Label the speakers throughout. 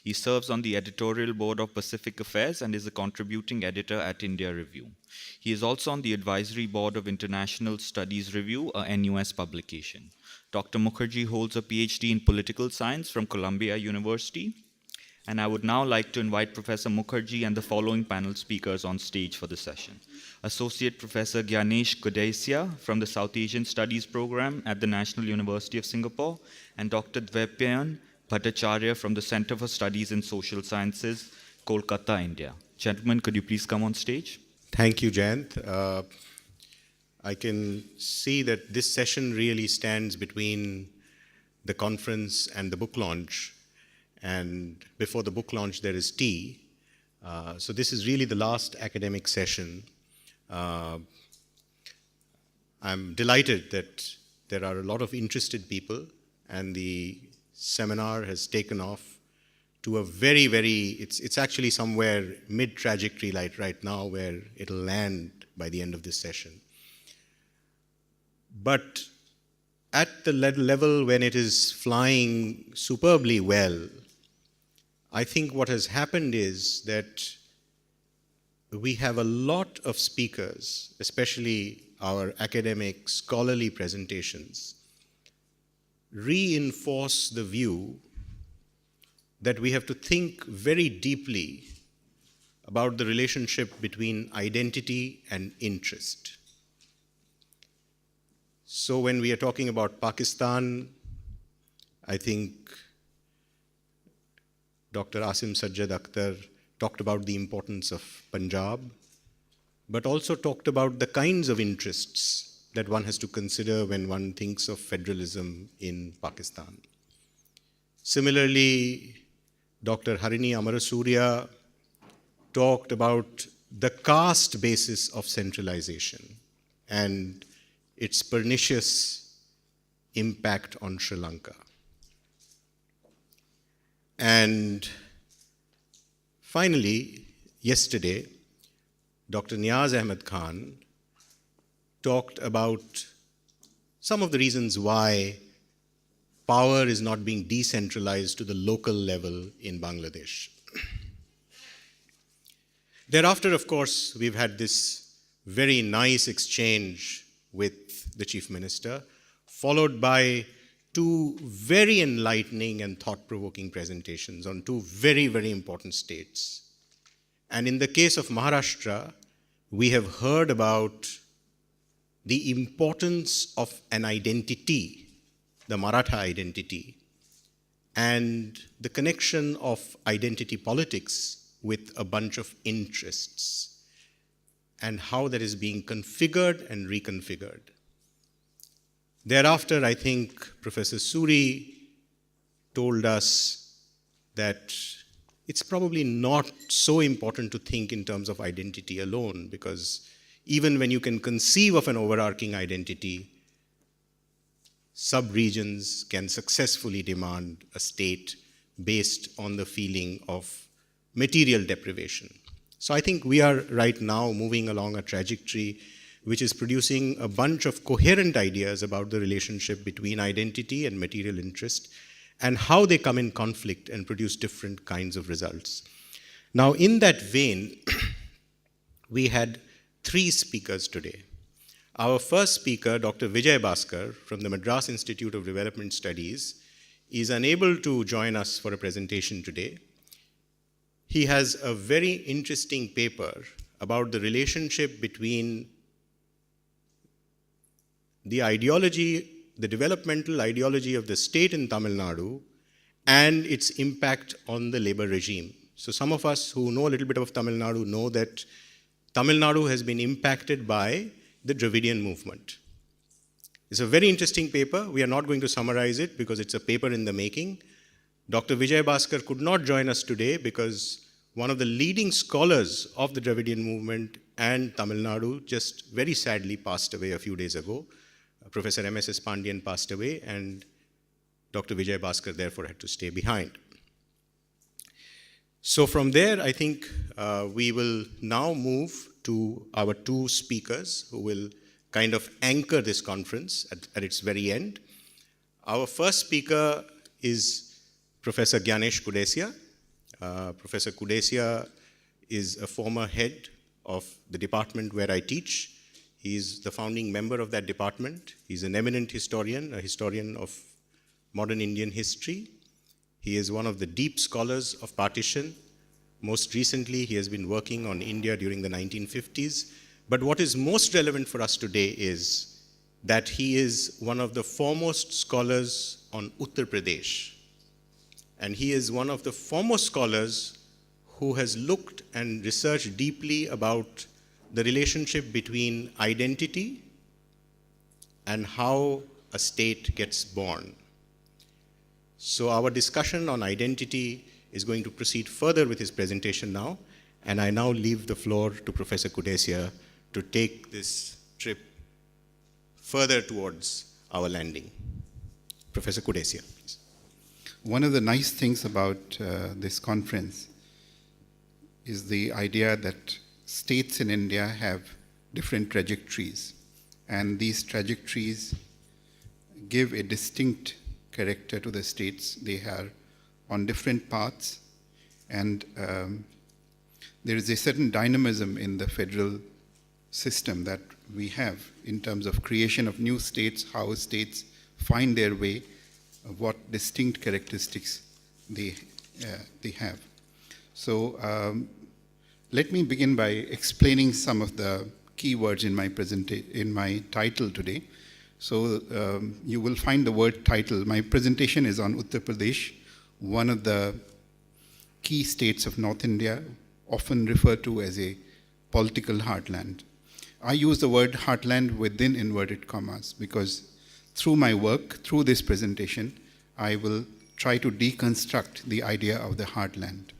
Speaker 1: He serves on the editorial board of Pacific Affairs and is a contributing editor at India Review. He is also on the advisory board of International Studies Review, a NUS publication. Dr. Mukherji holds a PhD in political science from Columbia University. And I would now like to invite Professor Mukherji and the following panel speakers on stage for the session. Associate Professor Gyanesh Kudaisya from the South Asian Studies Program at the National University of Singapore, and Dr. Dwaipayan Bhattacharya from the Center for Studies in Social Sciences, Kolkata, India. Gentlemen, could you please come on stage?
Speaker 2: Thank you, Jayant. I can see that this session really stands between the conference and the book launch. And before the book launch, there is tea. So this is really the last academic session. I'm delighted that there are a lot of interested people, and the seminar has taken off to a very, it's actually somewhere mid-trajectory right now, where it'll land by the end of this session. But at the level when it is flying superbly well, I think what has happened is that we have a lot of speakers, especially our academic, scholarly presentations, reinforce the view that we have to think very deeply about the relationship between identity and interest. So when we are talking about Pakistan, I think Dr. Asim Sajjad Akhtar talked about the importance of Punjab, but also talked about the kinds of interests that one has to consider when one thinks of federalism in Pakistan. Similarly, Dr. Harini Amarasuriya talked about the caste basis of centralization and its pernicious impact on Sri Lanka. And finally, yesterday, Dr. Niaz Ahmed Khan talked about some of the reasons why power is not being decentralized to the local level in Bangladesh. Thereafter, of course, we've had this very nice exchange with the Chief Minister, followed by two very enlightening and thought-provoking presentations on two very, very important states. And in the case of Maharashtra, we have heard about the importance of an identity, the Maratha identity, and the connection of identity politics with a bunch of interests, and how that is being configured and reconfigured. Thereafter, I think Professor Suri told us that it's probably not so important to think in terms of identity alone, because even when you can conceive of an overarching identity, sub-regions can successfully demand a state based on the feeling of material deprivation. So I think we are right now moving along a trajectory which is producing a bunch of coherent ideas about the relationship between identity and material interest and how they come in conflict and produce different kinds of results. Now, in that vein, we had three speakers today. Our first speaker, Dr. Vijayabaskar from the Madras Institute of Development Studies, is unable to join us for a presentation today. He has a very interesting paper about the relationship between the ideology, the developmental ideology of the state in Tamil Nadu and its impact on the labor regime. So some of us who know a little bit of Tamil Nadu know that Tamil Nadu has been impacted by the Dravidian movement. It's a very interesting paper. We are not going to summarize it because it's a paper in the making. Dr. Vijayabaskar could not join us today because one of the leading scholars of the Dravidian movement and Tamil Nadu just very sadly passed away a few days ago. Professor M.S.S. Pandian passed away, and Dr. Vijayabaskar therefore had to stay behind. So from there, I think we will now move to our two speakers who will kind of anchor this conference at its very end. Our first speaker is Professor Gyanesh Kudaisya. Professor Kudaisya is a former head of the department where I teach. He's the founding member of that department. He's an eminent historian, a historian of modern Indian history. He is one of the deep scholars of partition. Most recently, he has been working on India during the 1950s. But what is most relevant for us today is that he is one of the foremost scholars on Uttar Pradesh. And he is one of the foremost scholars who has looked and researched deeply about the relationship between identity and how a state gets born. So our discussion on identity is going to proceed further with his presentation now, and I now leave the floor to Professor Kudaisya to take this trip further towards our landing. Professor Kudaisya, please.
Speaker 3: One of the nice things about this conference is the idea that states in India have different trajectories, and these trajectories give a distinct character to the states. They are on different paths, and there is a certain dynamism in the federal system that we have in terms of creation of new states, how states find their way, what distinct characteristics they have. So let me begin by explaining some of the keywords in my title today. So you will find the word title. My presentation is on Uttar Pradesh, one of the key states of North India, often referred to as a political heartland. I use the word heartland within inverted commas because through my work, through this presentation, I will try to deconstruct the idea of the heartland.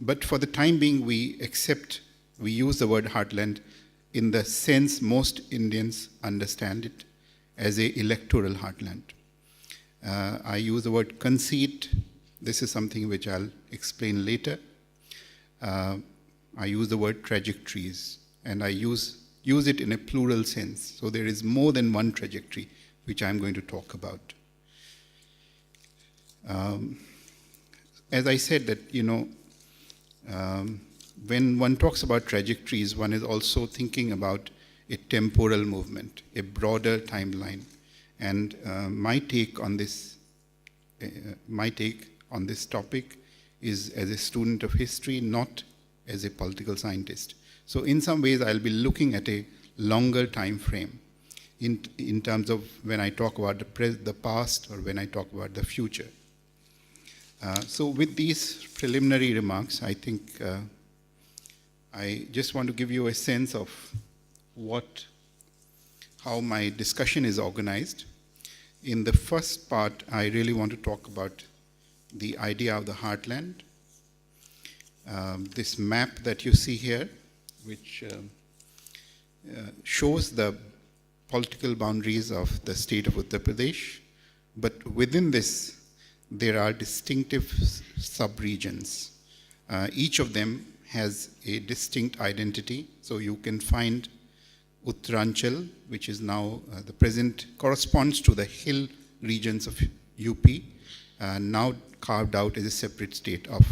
Speaker 3: But for the time being, we use the word heartland in the sense most Indians understand it, as an electoral heartland. I use the word conceit. This is something which I'll explain later. I use the word trajectories, and I use it in a plural sense. So there is more than one trajectory which I'm going to talk about. As I said that, when one talks about trajectories, one is also thinking about a temporal movement, a broader timeline. And my take on this topic is as a student of history, not as a political scientist. So in some ways, I'll be looking at a longer time frame in terms of when I talk about the past or when I talk about the future. So with these preliminary remarks, I think I just want to give you a sense of how my discussion is organized. In the first part, I really want to talk about the idea of the heartland. This map that you see here, which shows the political boundaries of the state of Uttar Pradesh, but within this, there are distinctive sub-regions. Each of them has a distinct identity. So you can find Uttaranchal, which is now the present, corresponds to the hill regions of UP, now carved out as a separate state of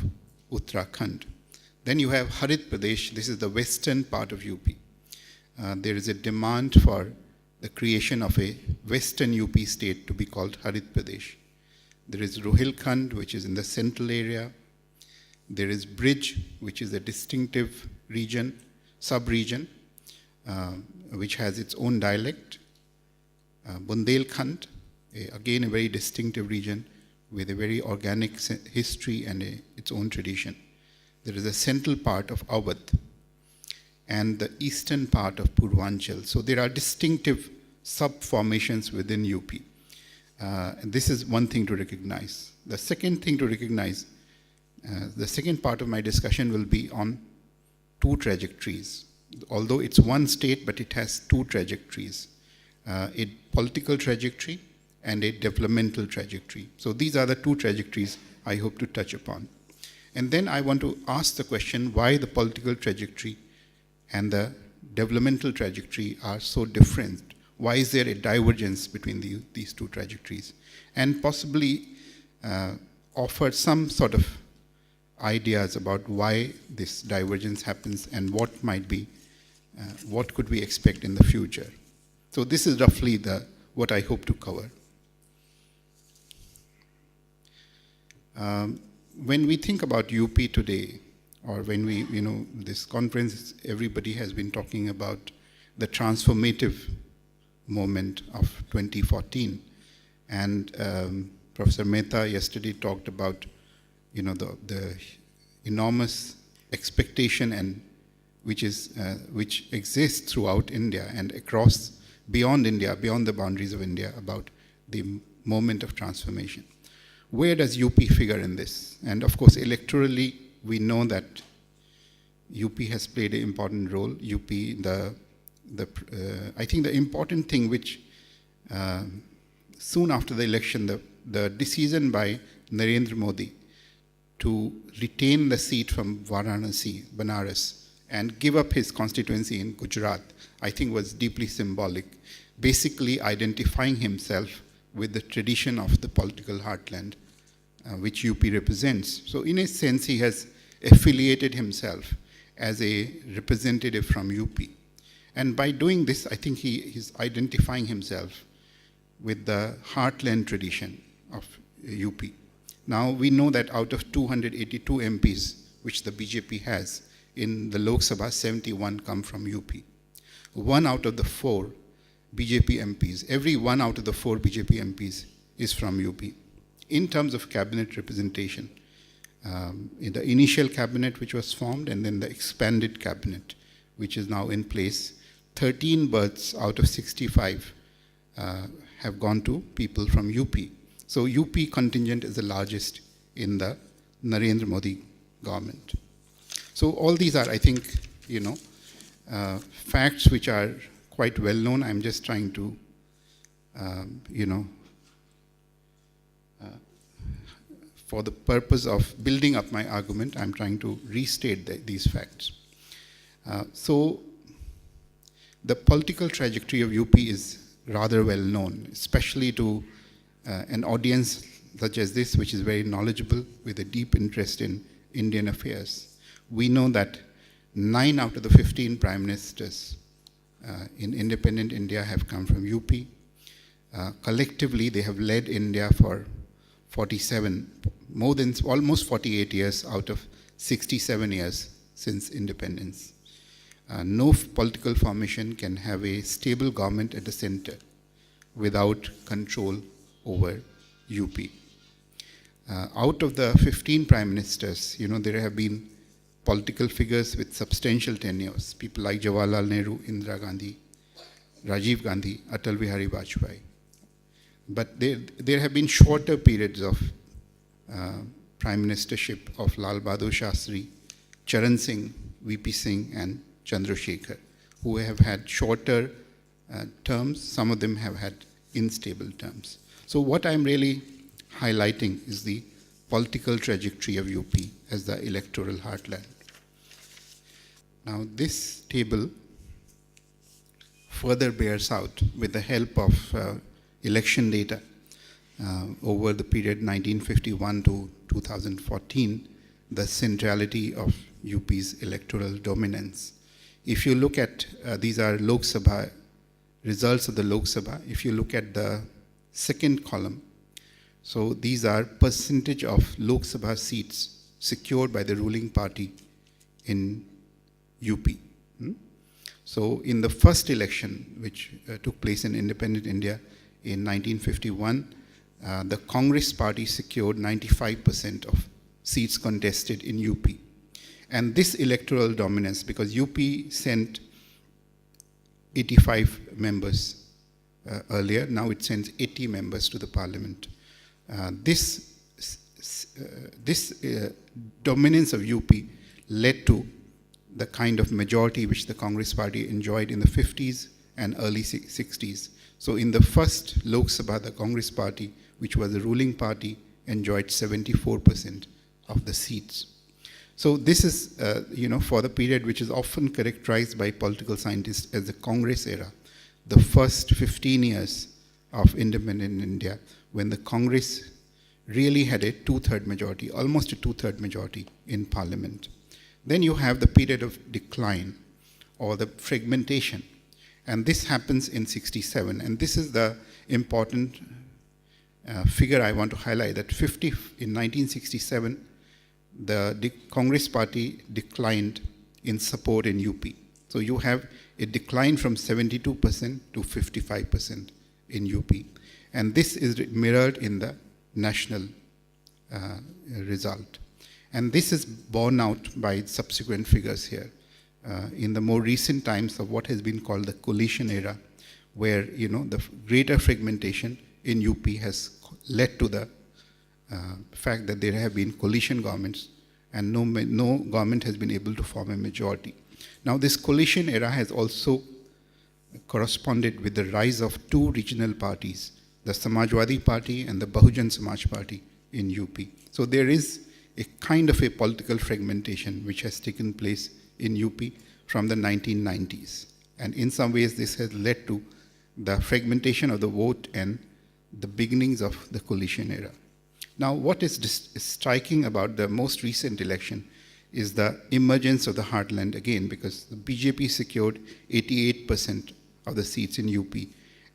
Speaker 3: Uttarakhand. Then you have Harit Pradesh. This is the western part of UP. There is a demand for the creation of a western UP state to be called Harit Pradesh. There is Rohilkhand, which is in the central area. There is Bridge, which is a distinctive region, sub-region, which has its own dialect. Bundelkhand, again a very distinctive region with a very organic history and its own tradition. There is a central part of Awadh and the eastern part of Purvanchal. So there are distinctive sub-formations within UP. And this is one thing to recognize. The second thing to recognize, the second part of my discussion will be on two trajectories. Although it's one state, but it has two trajectories, a political trajectory and a developmental trajectory. So these are the two trajectories I hope to touch upon. And then I want to ask the question why the political trajectory and the developmental trajectory are so different. Why is there a divergence between these two trajectories? And possibly offer some sort of ideas about why this divergence happens and what might be, what could we expect in the future. So this is roughly what I hope to cover. When we think about UP today, or when we, this conference, everybody has been talking about the transformative moment of 2014. And Professor Mehta yesterday talked about, the enormous expectation and which exists throughout India and across, beyond India, beyond the boundaries of India, about the moment of transformation. Where does UP figure in this? And of course, electorally, we know that UP has played an important role. UP, I think the important thing which soon after the election, the decision by Narendra Modi to retain the seat from Varanasi, Banaras, and give up his constituency in Gujarat, I think was deeply symbolic, basically identifying himself with the tradition of the political heartland, which UP represents. So in a sense, he has affiliated himself as a representative from UP. And by doing this, I think he is identifying himself with the heartland tradition of UP. Now, we know that out of 282 MPs, which the BJP has, in the Lok Sabha, 71 come from UP. 1 out of the 4 BJP MPs, every 1 out of the 4 BJP MPs is from UP. In terms of cabinet representation, in the initial cabinet which was formed and then the expanded cabinet which is now in place, 13 berths out of 65 have gone to people from UP. So UP contingent is the largest in the Narendra Modi government. So all these are, I think, facts which are quite well known. I'm just trying to, for the purpose of building up my argument, I'm trying to restate these facts. So the political trajectory of UP is rather well known, especially to an audience such as this, which is very knowledgeable with a deep interest in Indian affairs. We know that 9 out of the 15 prime ministers in independent India have come from UP. Collectively, they have led India for 47, almost 48 years out of 67 years since independence. No political formation can have a stable government at the center without control over UP. Out of the 15 prime ministers, there have been political figures with substantial tenures, people like Jawaharlal Nehru, Indira Gandhi, Rajiv Gandhi, Atal Bihari Vajpayee. But there have been shorter periods of prime ministership of Lal Bahadur Shastri, Charan Singh, VP Singh, and Chandrasekhar, who have had shorter terms. Some of them have had unstable terms. So what I'm really highlighting is the political trajectory of UP as the electoral heartland. Now this table further bears out, with the help of election data over the period 1951 to 2014, the centrality of UP's electoral dominance. If you look at, these are Lok Sabha, results of the Lok Sabha. If you look at the second column, so these are percentage of Lok Sabha seats secured by the ruling party in UP. So in the first election, which took place in independent India in 1951, the Congress party secured 95% of seats contested in UP. And this electoral dominance, because UP sent 85 members earlier, now it sends 80 members to the parliament. This dominance of UP led to the kind of majority which the Congress party enjoyed in the 50s and early 60s. So in the first Lok Sabha, the Congress party, which was the ruling party, enjoyed 74% of the seats. So this is, for the period which is often characterized by political scientists as the Congress era, the first 15 years of independent India, when the Congress really had a two-third majority, almost a two-third majority in parliament. Then you have the period of decline or the fragmentation. And this happens in 67. And this is the important figure I want to highlight, that in 1967, the Congress party declined in support in UP. So you have a decline from 72% to 55% in UP. And this is mirrored in the national result. And this is borne out by subsequent figures here. In the more recent times of what has been called the coalition era, where the greater fragmentation in UP has led to the fact that there have been coalition governments and no government has been able to form a majority. Now this coalition era has also corresponded with the rise of two regional parties, the Samajwadi Party and the Bahujan Samaj Party in UP. So there is a kind of a political fragmentation which has taken place in UP from the 1990s. And in some ways this has led to the fragmentation of the vote and the beginnings of the coalition era. Now what is striking about the most recent election is the emergence of the Heartland again, because the BJP secured 88% of the seats in UP,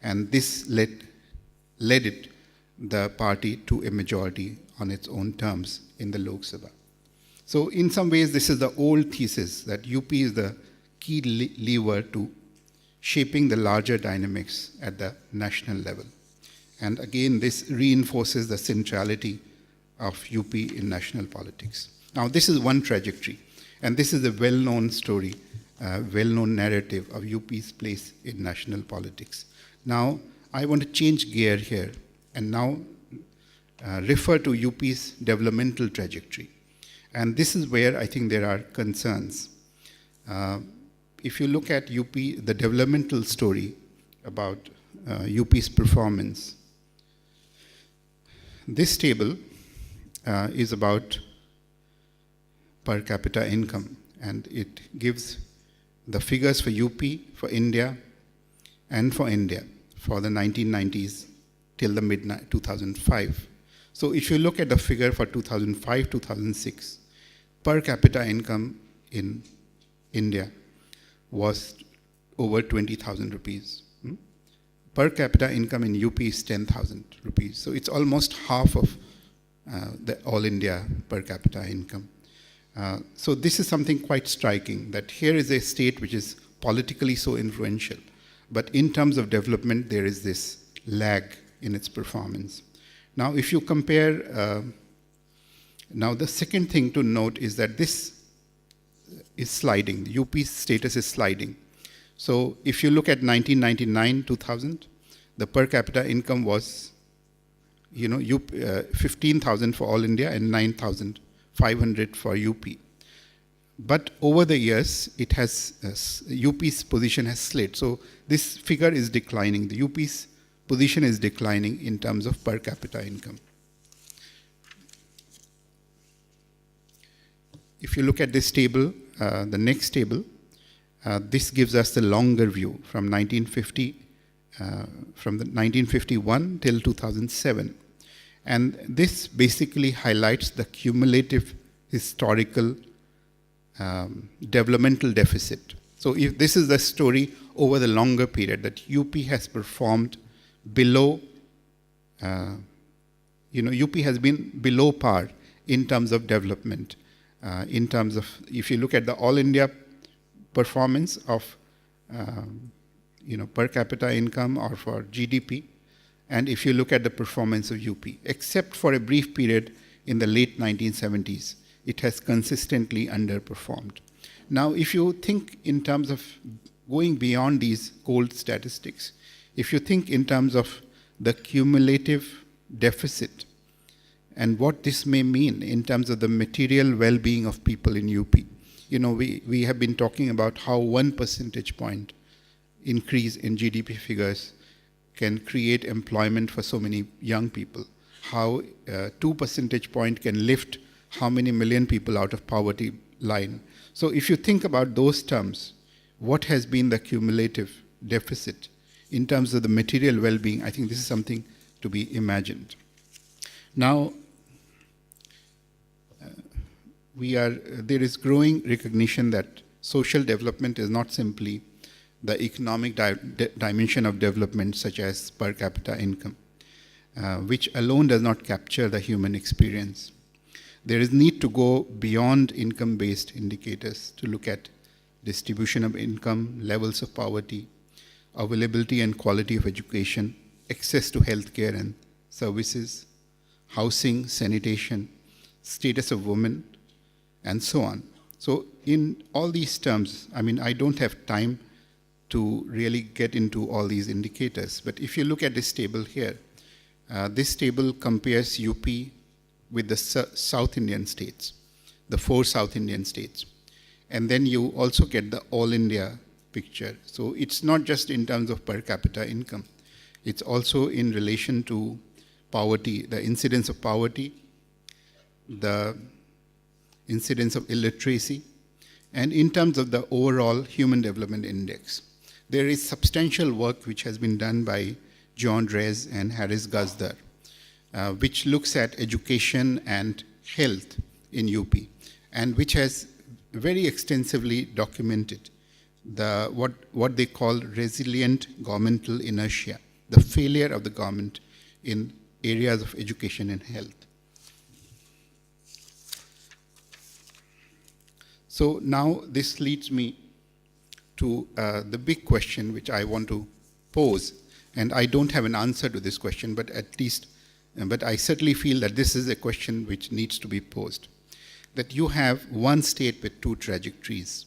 Speaker 3: and this led the party to a majority on its own terms in the Lok Sabha. So in some ways, this is the old thesis that UP is the key lever to shaping the larger dynamics at the national level. And again, this reinforces the centrality of UP in national politics. Now, this is one trajectory, and this is a well-known story, well-known narrative of UP's place in national politics. Now, I want to change gear here and now refer to UP's developmental trajectory. And this is where I think there are concerns. If you look at UP, the developmental story about UP's performance, this table is about per capita income, and it gives the figures for UP, for India, and for India for the 1990s till the mid-2005. So if you look at the figure for 2005-2006, per capita income in India was over 20,000 rupees. Per capita income in UP is 10,000 rupees. So it's almost half of the all India per capita income. So this is something quite striking, that here is a state which is politically so influential, but in terms of development, there is this lag in its performance. Now, if you compare, now the second thing to note is that this is sliding. The UP's status is sliding. So if you look at 1999-2000, the per capita income was, 15,000 for all India and 9,500 for UP. But over the years, it has UP's position has slid. So this figure is declining. The UP's position is declining in terms of per capita income. If you look at this table, the next table, this gives us the longer view from 1951 till 2007. And this basically highlights the cumulative historical developmental deficit. So if this is the story over the longer period, that UP has performed below, UP has been below par in terms of development. In terms of, if you look at the all India performance of, per capita income or for GDP, and if you look at the performance of UP, except for a brief period in the late 1970s, it has consistently underperformed. Now, if you think in terms of going beyond these cold statistics, if you think in terms of the cumulative deficit and what this may mean in terms of the material well-being of people in UP, we have been talking about how 1 percentage point increase in GDP figures can create employment for so many young people, how 2 percentage point can lift how many million people out of poverty line. So if you think about those terms, what has been the cumulative deficit in terms of the material well-being, I think this is something to be imagined. Now, there is growing recognition that social development is not simply the economic dimension of development, such as per capita income, which alone does not capture the human experience. There is need to go beyond income-based indicators to look at distribution of income, levels of poverty, availability and quality of education, access to healthcare and services, housing, sanitation, status of women, and so on. So in all these terms, I don't have time to really get into all these indicators, but if you look at this table here, this table compares UP with the South Indian states, the 4 South Indian states. And then you also get the all India picture. So it's not just in terms of per capita income. It's also in relation to poverty, the incidence of poverty, the incidence of illiteracy, and in terms of the overall Human Development Index. There is substantial work which has been done by John Rez and Harris Gazdar, which looks at education and health in UP, and which has very extensively documented what they call resilient governmental inertia, the failure of the government in areas of education and health. So now this leads me to the big question which I want to pose, and I don't have an answer to this question, but I certainly feel that this is a question which needs to be posed. That you have one state with 2 trajectories,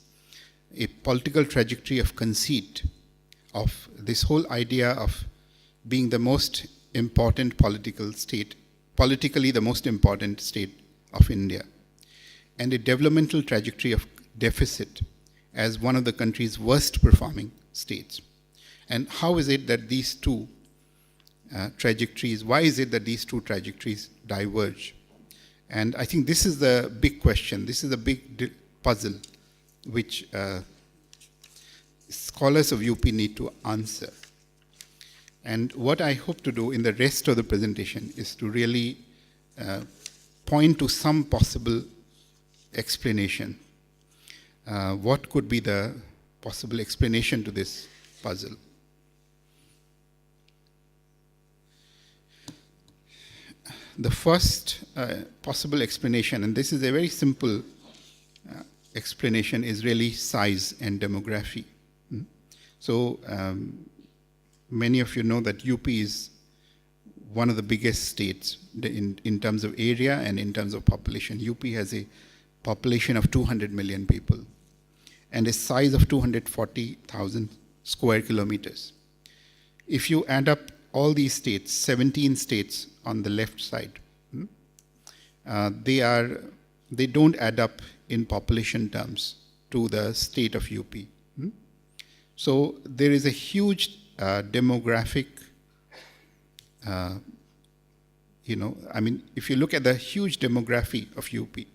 Speaker 3: a political trajectory of conceit, of this whole idea of being the most important political state, politically the most important state of India, and a developmental trajectory of deficit as one of the country's worst performing states. And how is it that these 2 trajectories, why is it that these 2 trajectories diverge? And I think this is the big question, this is the big puzzle which scholars of UP need to answer. And what I hope to do in the rest of the presentation is to really point to some possible explanation. What could be the possible explanation to this puzzle? The first possible explanation, and this is a very simple explanation, is really size and demography. So many of you know that UP is one of the biggest states in terms of area and in terms of population. UP has a population of 200 million people and a size of 240,000 square kilometers. If you add up all these states, 17 states on the left side, they don't add up in population terms to the state of UP. So there is a huge demographic, if you look at the huge demography of UP,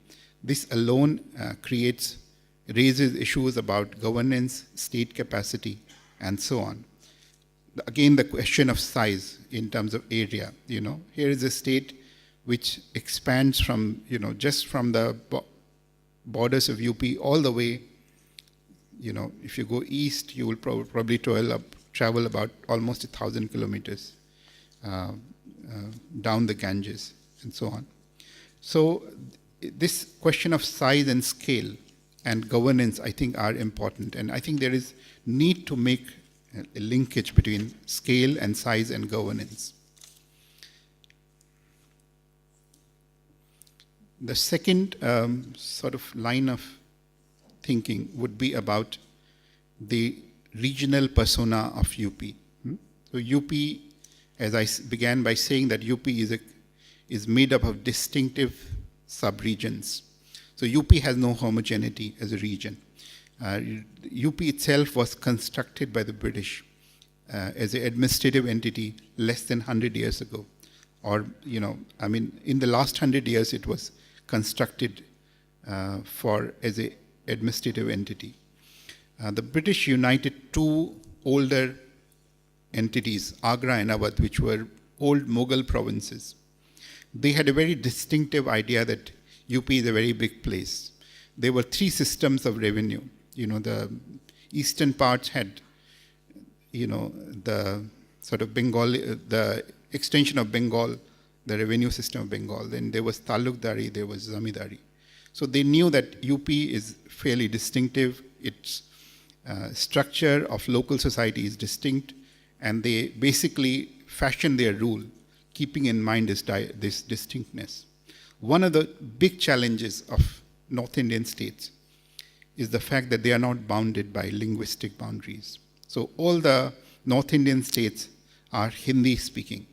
Speaker 3: this alone raises issues about governance, state capacity, and so on. Again, the question of size in terms of area. Here is a state which expands from, just from the borders of UP all the way. If you go east, you will probably travel about almost 1,000 kilometers down the Ganges and so on. So this question of size and scale and governance, I think, are important. And I think there is need to make a linkage between scale and size and governance. The second sort of line of thinking would be about the regional persona of UP. So UP, as I began by saying, that UP is made up of distinctive sub-regions. So UP has no homogeneity as a region. UP itself was constructed by the British as an administrative entity less than 100 years ago. Or, in the last 100 years, it was constructed as an administrative entity. The British united 2 older entities, Agra and Awadh, which were old Mughal provinces. They had a very distinctive idea that UP is a very big place. There were three systems of revenue. The eastern parts had, the sort of Bengal, the extension of Bengal, the revenue system of Bengal. Then there was Talukdari, there was Zamindari. So they knew that UP is fairly distinctive. Its structure of local society is distinct, and they basically fashioned their rule keeping in mind this distinctness. One of the big challenges of North Indian states is the fact that they are not bounded by linguistic boundaries. So all the North Indian states are Hindi speaking,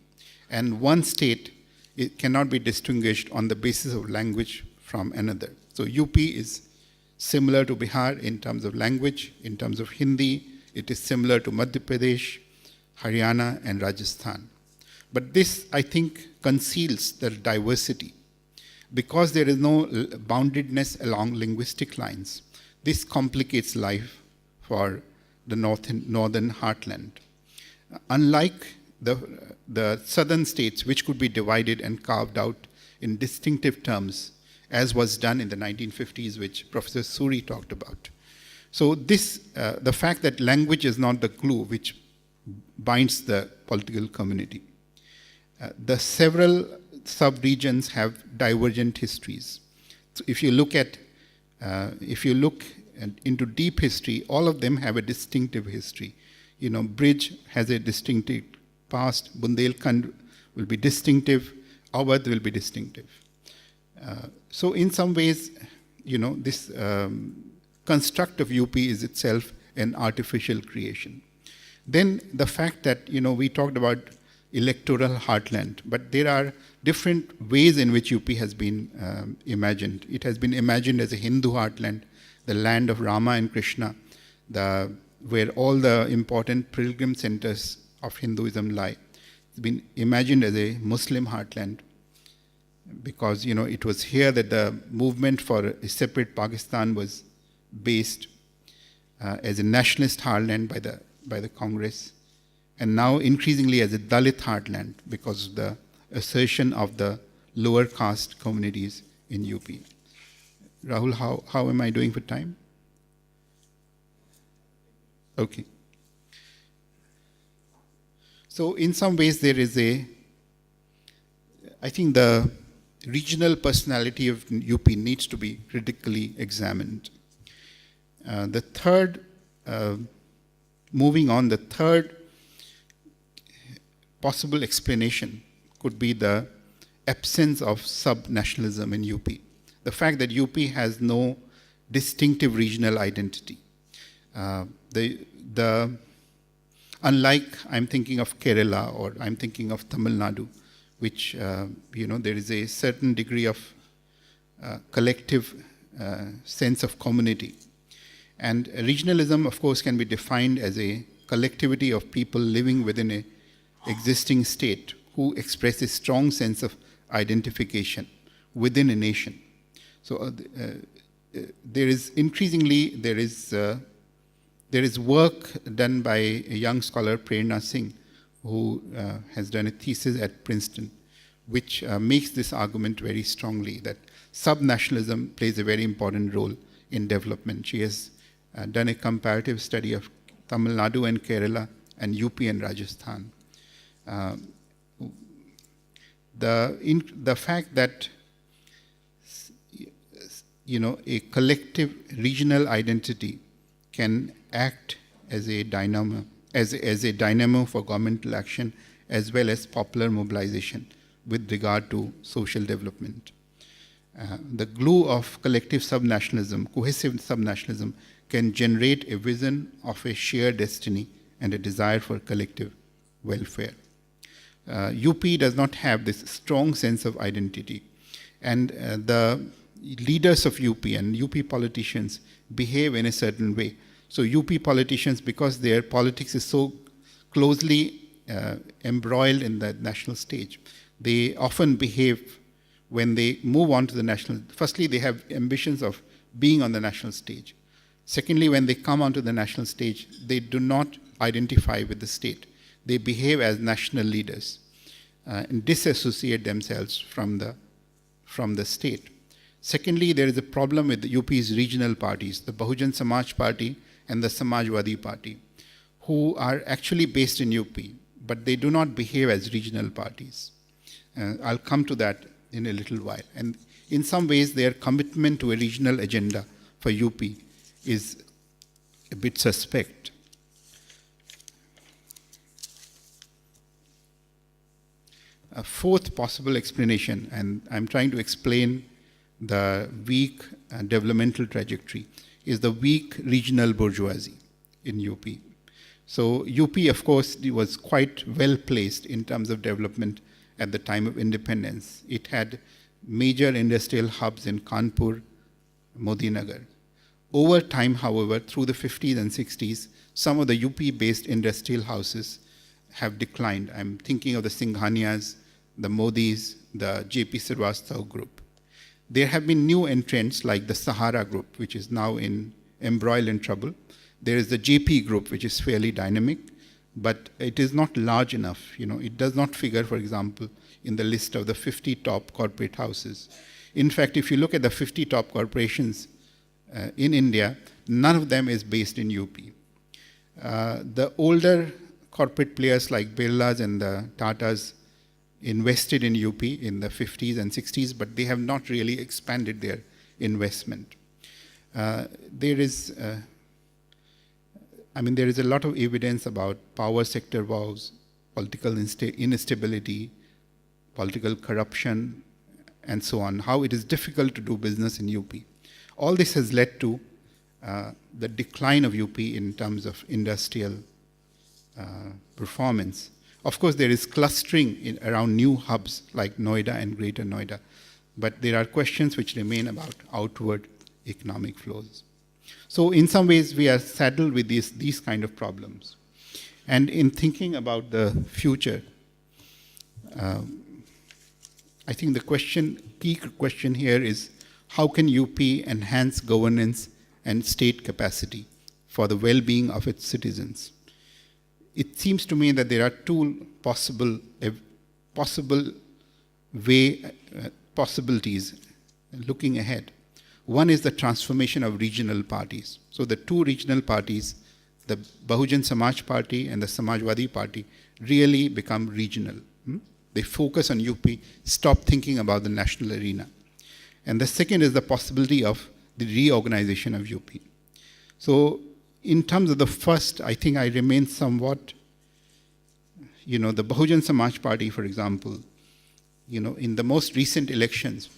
Speaker 3: and one state, it cannot be distinguished on the basis of language from another. So UP is similar to Bihar in terms of language, in terms of Hindi. It is similar to Madhya Pradesh, Haryana, and Rajasthan. But this, I think, conceals the diversity. Because there is no boundedness along linguistic lines, this complicates life for the northern heartland. Unlike the southern states, which could be divided and carved out in distinctive terms, as was done in the 1950s, which Professor Suri talked about. So this, the fact that language is not the glue which binds the political community. The several sub-regions have divergent histories. So if you look into deep history, all of them have a distinctive history. Bridge has a distinctive past. Bundelkhand will be distinctive. Awadh will be distinctive. So in some ways, this construct of UP is itself an artificial creation. Then the fact that, we talked about electoral heartland, but there are different ways in which UP has been imagined. It has been imagined as a Hindu heartland, the land of Rama and Krishna, where all the important pilgrim centers of Hinduism lie. It's been imagined as a Muslim heartland, because it was here that the movement for a separate Pakistan was based as a nationalist heartland by the Congress, and now increasingly as a Dalit heartland because of the assertion of the lower caste communities in UP. Rahul, how am I doing for time? Okay. So in some ways there is I think the regional personality of UP needs to be critically examined. The third possible explanation could be the absence of sub-nationalism in UP. The fact that UP has no distinctive regional identity. Unlike, I'm thinking of Kerala or I'm thinking of Tamil Nadu, which, there is a certain degree of collective sense of community. And regionalism, of course, can be defined as a collectivity of people living within an existing state who express a strong sense of identification within a nation. So there is work done by a young scholar, Prerna Singh, who has done a thesis at Princeton, which makes this argument very strongly that sub-nationalism plays a very important role in development. She has done a comparative study of Tamil Nadu and Kerala and UP and Rajasthan. The fact that a collective regional identity can act as a dynamo for governmental action as well as popular mobilization with regard to social development. The glue of collective subnationalism, cohesive subnationalism, can generate a vision of a shared destiny and a desire for collective welfare. UP does not have this strong sense of identity, and the leaders of UP and UP politicians behave in a certain way. So UP politicians, because their politics is so closely embroiled in the national stage, they often behave when they move on to the national. Firstly, they have ambitions of being on the national stage. Secondly, when they come onto the national stage, they do not identify with the state. They behave as national leaders and disassociate themselves from the state. Secondly, there is a problem with UP's regional parties, the Bahujan Samaj Party and the Samajwadi Party, who are actually based in UP, but they do not behave as regional parties. I'll come to that in a little while. And in some ways, their commitment to a regional agenda for UP is a bit suspect. A fourth possible explanation, and I'm trying to explain the weak developmental trajectory, is the weak regional bourgeoisie in UP. So UP, of course, was quite well placed in terms of development at the time of independence. It had major industrial hubs in Kanpur, Modinagar. Over time, however, through the 50s and 60s, some of the UP-based industrial houses have declined. I'm thinking of the Singhaniyas, the Modis, the J.P. Srivastava group. There have been new entrants like the Sahara group, which is now embroiled in trouble. There is the JP group, which is fairly dynamic, but it is not large enough. It does not figure, for example, in the list of the 50 top corporate houses. In fact, if you look at the 50 top corporations in India, none of them is based in UP. The older corporate players like Birlas and the Tatas invested in UP in the 50s and 60s, but they have not really expanded their investment. There is a lot of evidence about power sector woes, political instability, political corruption, and so on, how it is difficult to do business in UP. All this has led to the decline of UP in terms of industrial performance. Of course, there is clustering around new hubs like Noida and Greater Noida, but there are questions which remain about outward economic flows. So in some ways, we are saddled with these kind of problems. And in thinking about the future, I think the key question here is, how can UP enhance governance and state capacity for the well-being of its citizens? It seems to me that there are two possibilities looking ahead. One is the transformation of regional parties. So the two regional parties, the Bahujan Samaj Party and the Samajwadi Party, really become regional. They focus on UP, stop thinking about the national arena. And the second is the possibility of the reorganization of UP. So in terms of the first, I think I remain somewhat, the Bahujan Samaj Party, for example, in the most recent elections,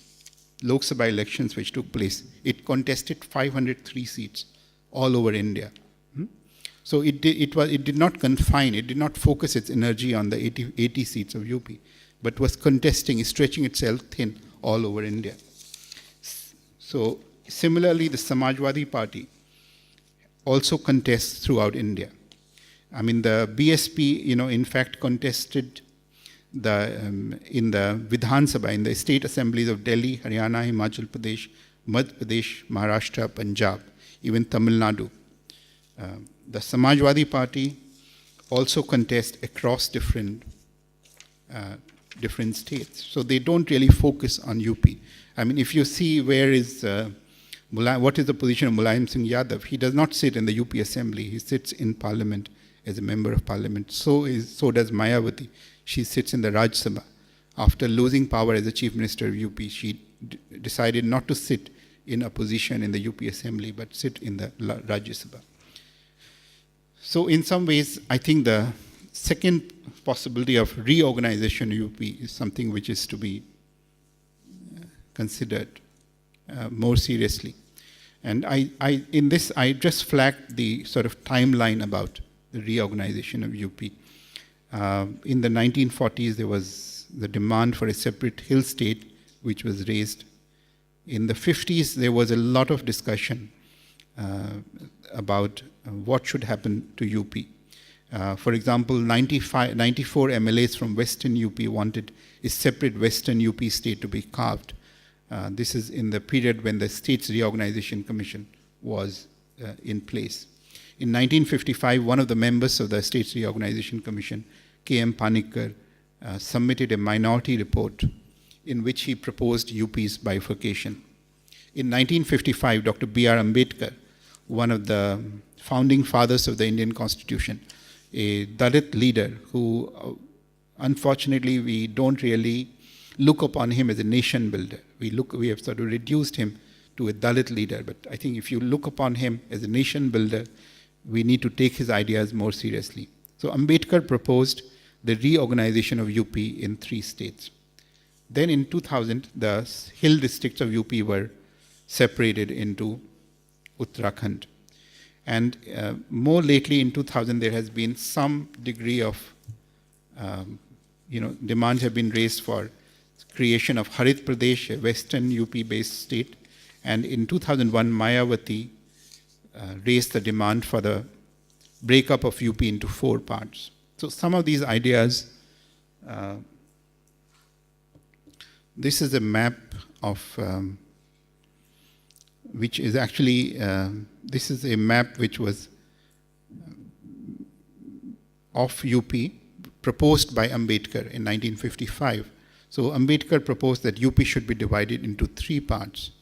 Speaker 3: Lok Sabha elections which took place, it contested 503 seats all over India. So it did not focus its energy on the 80 seats of UP, but was contesting, stretching itself thin all over India. So similarly, the Samajwadi Party also contests throughout India. The BSP, in fact, contested in the Vidhan Sabha, in the state assemblies of Delhi, Haryana, Himachal Pradesh, Madhya Pradesh, Maharashtra, Punjab, even Tamil Nadu. The Samajwadi Party also contests across different states. So they don't really focus on UP. If you see what is the position of Mulayam Singh Yadav, he does not sit in the UP assembly. He sits in parliament as a member of parliament. So does Mayawati. She sits in the Raj Sabha. After losing power as the chief minister of UP, she decided not to sit in a position in the UP assembly, but sit in the Rajya Sabha. So in some ways, I think the second possibility of reorganization of UP is something which is to be considered more seriously. And in this, I just flagged the sort of timeline about the reorganization of UP. In the 1940s, there was the demand for a separate hill state, which was raised. In the 50s, there was a lot of discussion about what should happen to UP. For example, 94 MLAs from Western UP wanted a separate Western UP state to be carved. This is in the period when the States Reorganization Commission was in place. In 1955, one of the members of the States Reorganization Commission, K.M. Panikkar, submitted a minority report in which he proposed UP's bifurcation. In 1955, Dr. B.R. Ambedkar, one of the founding fathers of the Indian Constitution, a Dalit leader who unfortunately we don't really look upon him as a nation builder. We have sort of reduced him to a Dalit leader, but I think if you look upon him as a nation builder, we need to take his ideas more seriously. So Ambedkar proposed the reorganization of UP in 3 states. Then in 2000, the hill districts of UP were separated into Uttarakhand. And more lately, in 2000, there has been some degree of, demands have been raised for creation of Harit Pradesh, a western UP-based state. And in 2001, Mayawati raised the demand for the breakup of UP into 4 parts. So some of these ideas, this is a map of, which is actually, this is a map which was of UP, proposed by Ambedkar in 1955. So Ambedkar proposed that UP should be divided into 3 parts: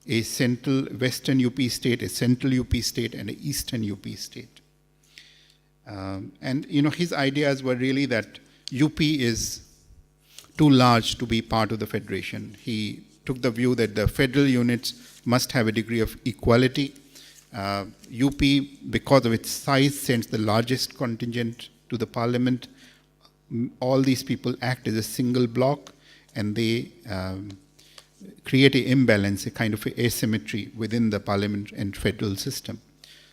Speaker 3: a central western UP state, a central UP state, and an eastern UP state. And his ideas were really that UP is too large to be part of the federation. He took the view that the federal units must have a degree of equality. UP, because of its size, sends the largest contingent to the parliament. All these people act as a single block, and they create an imbalance, a kind of asymmetry within the parliament and federal system.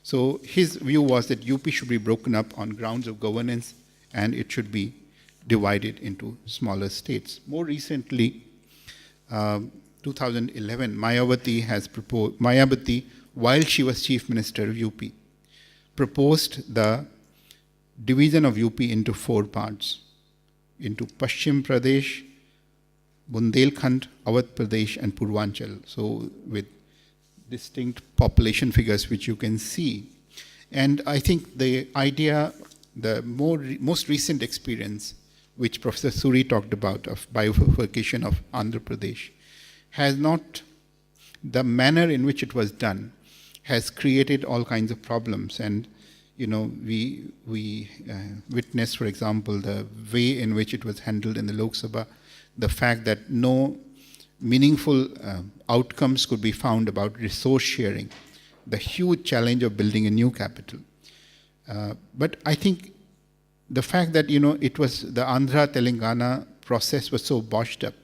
Speaker 3: So his view was that UP should be broken up on grounds of governance, and it should be divided into smaller states. More recently, 2011, Mayawati, while she was Chief Minister of UP, proposed the division of UP into 4 parts, into Paschim Pradesh, Bundelkhand, Awadh Pradesh, and Purvanchal. So with distinct population figures which you can see. And I think the idea, the most recent experience, which Professor Suri talked about, of bifurcation of Andhra Pradesh, has not, the manner in which it was done has created all kinds of problems. And we witnessed, for example, the way in which it was handled in the Lok Sabha, the fact that no meaningful outcomes could be found about resource sharing, the huge challenge of building a new capital. But I think the fact that, it was the Andhra-Telangana process was so botched up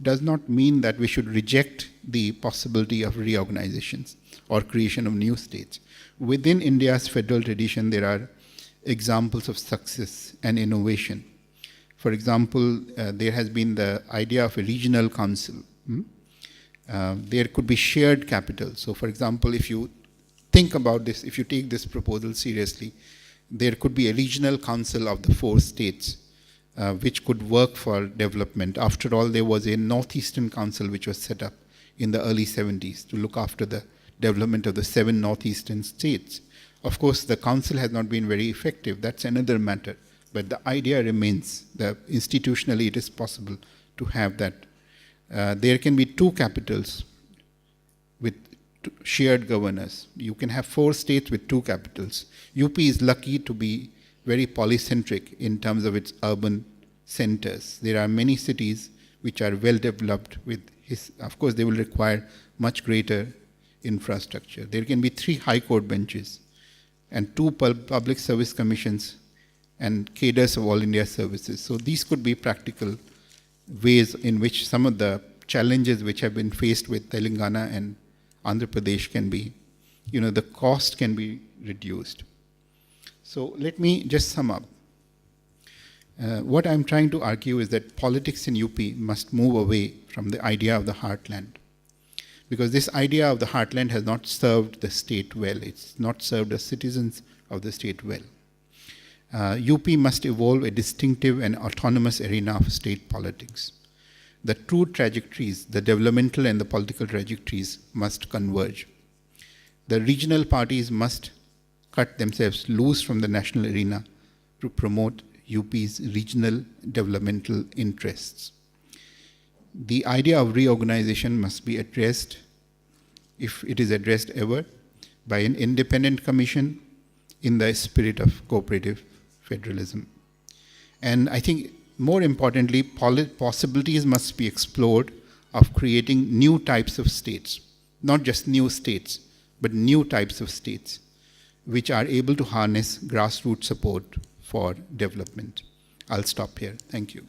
Speaker 3: does not mean that we should reject the possibility of reorganizations or creation of new states. Within India's federal tradition, there are examples of success and innovation. For example, there has been the idea of a regional council. There could be shared capital. So, for example, if you think about this, if you take this proposal seriously, there could be a regional council of the 4 states which could work for development. After all, there was a Northeastern Council which was set up in the early 70s to look after the development of the 7 Northeastern states. Of course, the council has not been very effective. That's another matter. But the idea remains that institutionally it is possible to have that. There can be 2 capitals with shared governors. You can have 4 states with 2 capitals. UP is lucky to be very polycentric in terms of its urban centers. There are many cities which are well developed with of course they will require much greater infrastructure. There can be 3 high court benches and 2 public service commissions and cadres of all India services. So these could be practical ways in which some of the challenges which have been faced with Telangana and Andhra Pradesh can be, the cost can be reduced. So let me just sum up. What I'm trying to argue is that politics in UP must move away from the idea of the heartland. Because this idea of the heartland has not served the state well. It's not served the citizens of the state well. UP must evolve a distinctive and autonomous arena of state politics. The true trajectories, the developmental and the political trajectories, must converge. The regional parties must cut themselves loose from the national arena to promote UP's regional developmental interests. The idea of reorganization must be addressed if it is addressed ever, by an independent commission in the spirit of cooperative federalism. And I think more importantly, possibilities must be explored of creating new types of states, not just new states, but new types of states, which are able to harness grassroots support for development. I'll stop here. Thank you.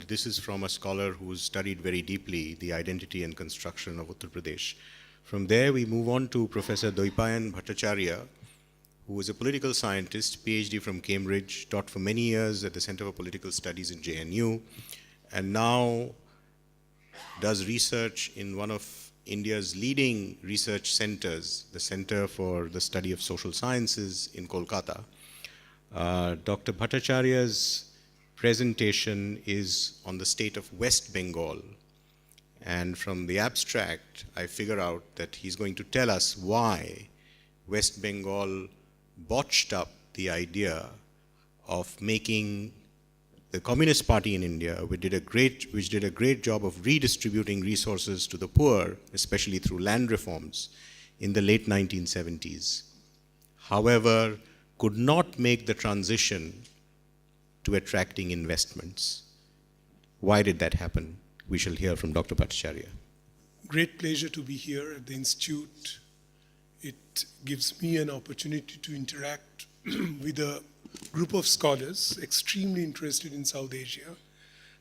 Speaker 2: This is from a scholar who's studied very deeply the identity and construction of Uttar Pradesh. From there, we move on to Professor Dwaipayan Bhattacharya, who is a political scientist, PhD from Cambridge, taught for many years at the Center for Political Studies in JNU, and now does research in one of India's leading research centers, the Center for the Study of Social Sciences in Kolkata. Dr. Bhattacharya's presentation is on the state of West Bengal. And from the abstract, I figure out that he's going to tell us why West Bengal botched up the idea of making the Communist Party in India, which did a great job of redistributing resources to the poor, especially through land reforms, in the late 1970s. However, could not make the transition to attracting investments. Why did that happen? We shall hear from Dr. Bhattacharya.
Speaker 4: Great pleasure to be here at the Institute. It gives me an opportunity to interact with a group of scholars extremely interested in South Asia,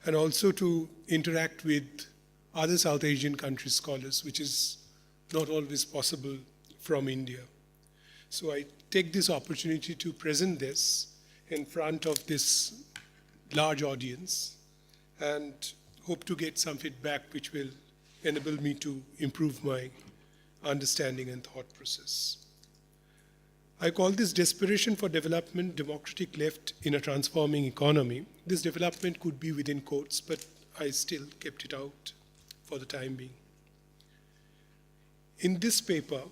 Speaker 4: and also to interact with other South Asian country scholars, which is not always possible from India. So I take this opportunity to present this in front of this large audience and hope to get some feedback which will enable me to improve my understanding and thought process. I call this Desperation for Development, Democratic Left in a Transforming Economy. This development could be within quotes, but I still kept it out for the time being. In this paper,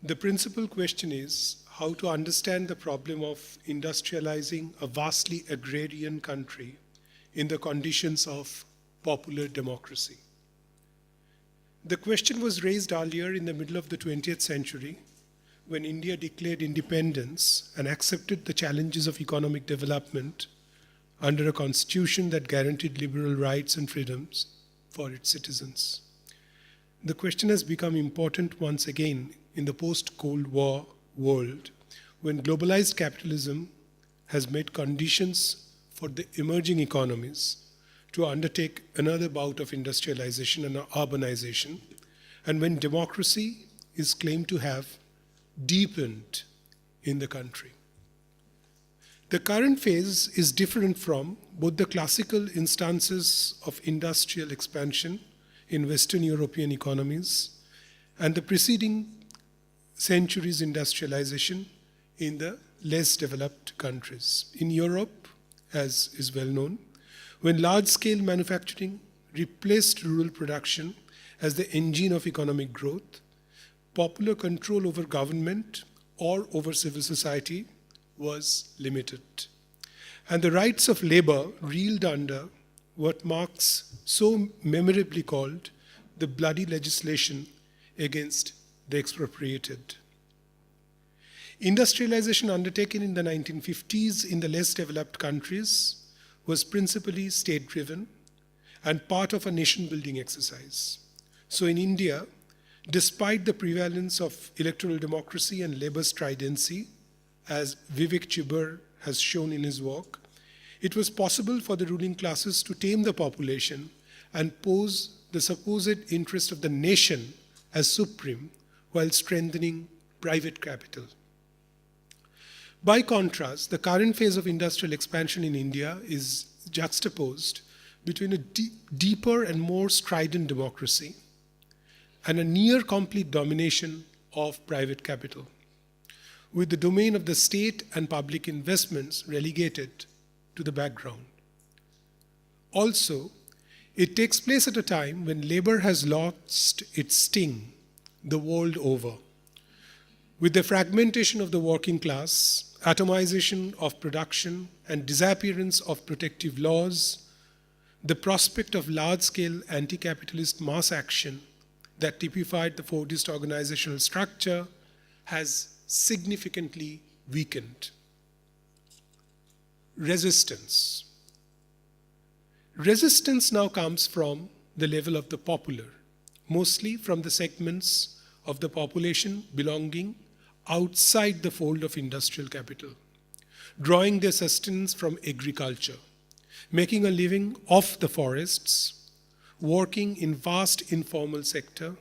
Speaker 4: the principal question is how to understand the problem of industrializing a vastly agrarian country in the conditions of popular democracy. The question was raised earlier in the middle of the 20th century when India declared independence and accepted the challenges of economic development under a constitution that guaranteed liberal rights and freedoms for its citizens. The question has become important once again in the post-Cold War world when globalized capitalism has made conditions for the emerging economies to undertake another bout of industrialization and urbanization, and when democracy is claimed to have deepened in the country. The current phase is different from both the classical instances of industrial expansion in Western European economies and the preceding centuries' industrialization in the less developed countries. In Europe, as is well known, when large-scale manufacturing replaced rural production as the engine of economic growth, popular control over government or over civil society was limited. And the rights of labor reeled under what Marx so memorably called the bloody legislation against the expropriated. Industrialization undertaken in the 1950s in the less developed countries was principally state-driven and part of a nation-building exercise. So in India, despite the prevalence of electoral democracy and labor stridency, as Vivek Chibber has shown in his work, it was possible for the ruling classes to tame the population and pose the supposed interest of the nation as supreme while strengthening private capital. By contrast, the current phase of industrial expansion in India is juxtaposed between a deeper and more strident democracy and a near complete domination of private capital, with the domain of the state and public investments relegated to the background. Also, it takes place at a time when labor has lost its sting the world over. With the fragmentation of the working class, atomization of production, and disappearance of protective laws, the prospect of large-scale anti-capitalist mass action that typified the Fordist organizational structure has significantly weakened. Resistance. Resistance now comes from the level of the popular, mostly from the segments of the population belonging outside the fold of industrial capital, drawing their sustenance from agriculture, making a living off the forests, working in vast informal sector,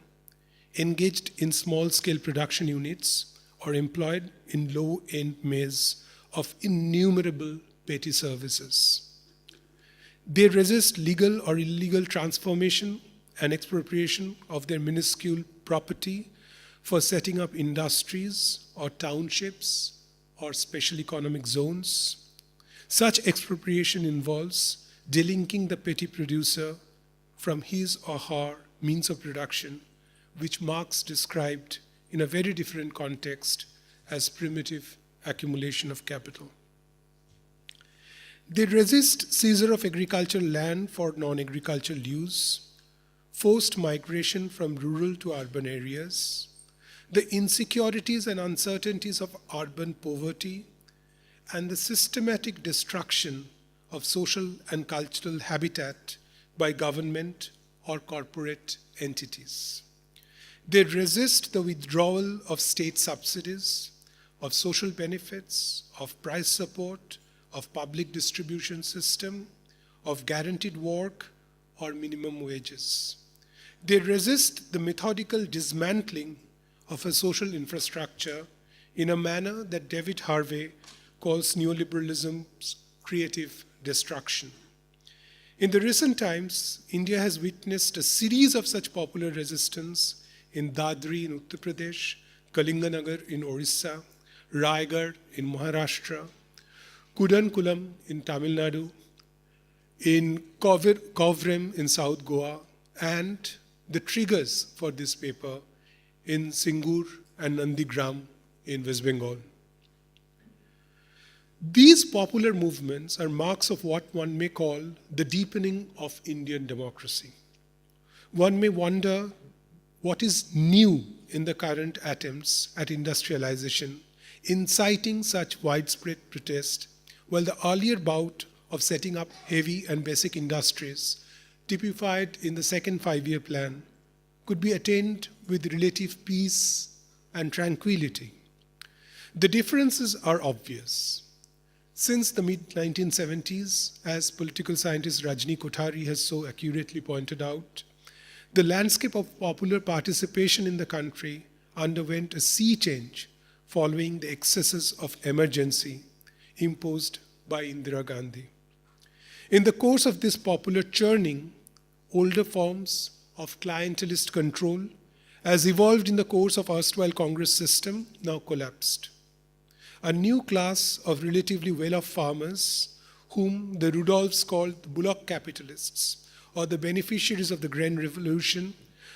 Speaker 4: engaged in small-scale production units, or employed in low-end maze of innumerable petty services. They resist legal or illegal transformation and expropriation of their minuscule property for setting up industries or townships or special economic zones. Such expropriation involves delinking the petty producer from his or her means of production, which Marx described in a very different context as primitive accumulation of capital. They resist seizure of agricultural land for non-agricultural use, forced migration from rural to urban areas, the insecurities and uncertainties of urban poverty, and the systematic destruction of social and cultural habitat by government or corporate entities. They resist the withdrawal of state subsidies, of social benefits, of price support, of public distribution system, of guaranteed work or minimum wages. They resist the methodical dismantling of a social infrastructure in a manner that David Harvey calls neoliberalism's creative destruction. In the recent times, India has witnessed a series of such popular resistance in Dadri in Uttar Pradesh, Kalinganagar in Orissa, Raigad in Maharashtra, Kudankulam in Tamil Nadu, in Kovrem in South Goa, and the triggers for this paper in Singur and Nandigram in West Bengal. These popular movements are marks of what one may call the deepening of Indian democracy. One may wonder what is new in the current attempts at industrialization, inciting such widespread protest, while the earlier bout of setting up heavy and basic industries, typified in the second five-year plan, could be attained with relative peace and tranquility. The differences are obvious. Since the mid-1970s, as political scientist Rajni Kothari has so accurately pointed out, the landscape of popular participation in the country underwent a sea change following the excesses of emergency imposed by Indira Gandhi. In the course of this popular churning, older forms of clientelist control, as evolved in the course of erstwhile Congress system, now collapsed. A new class of relatively well-off farmers, whom the Rudolphs called the bullock capitalists, or the beneficiaries of the grain revolution,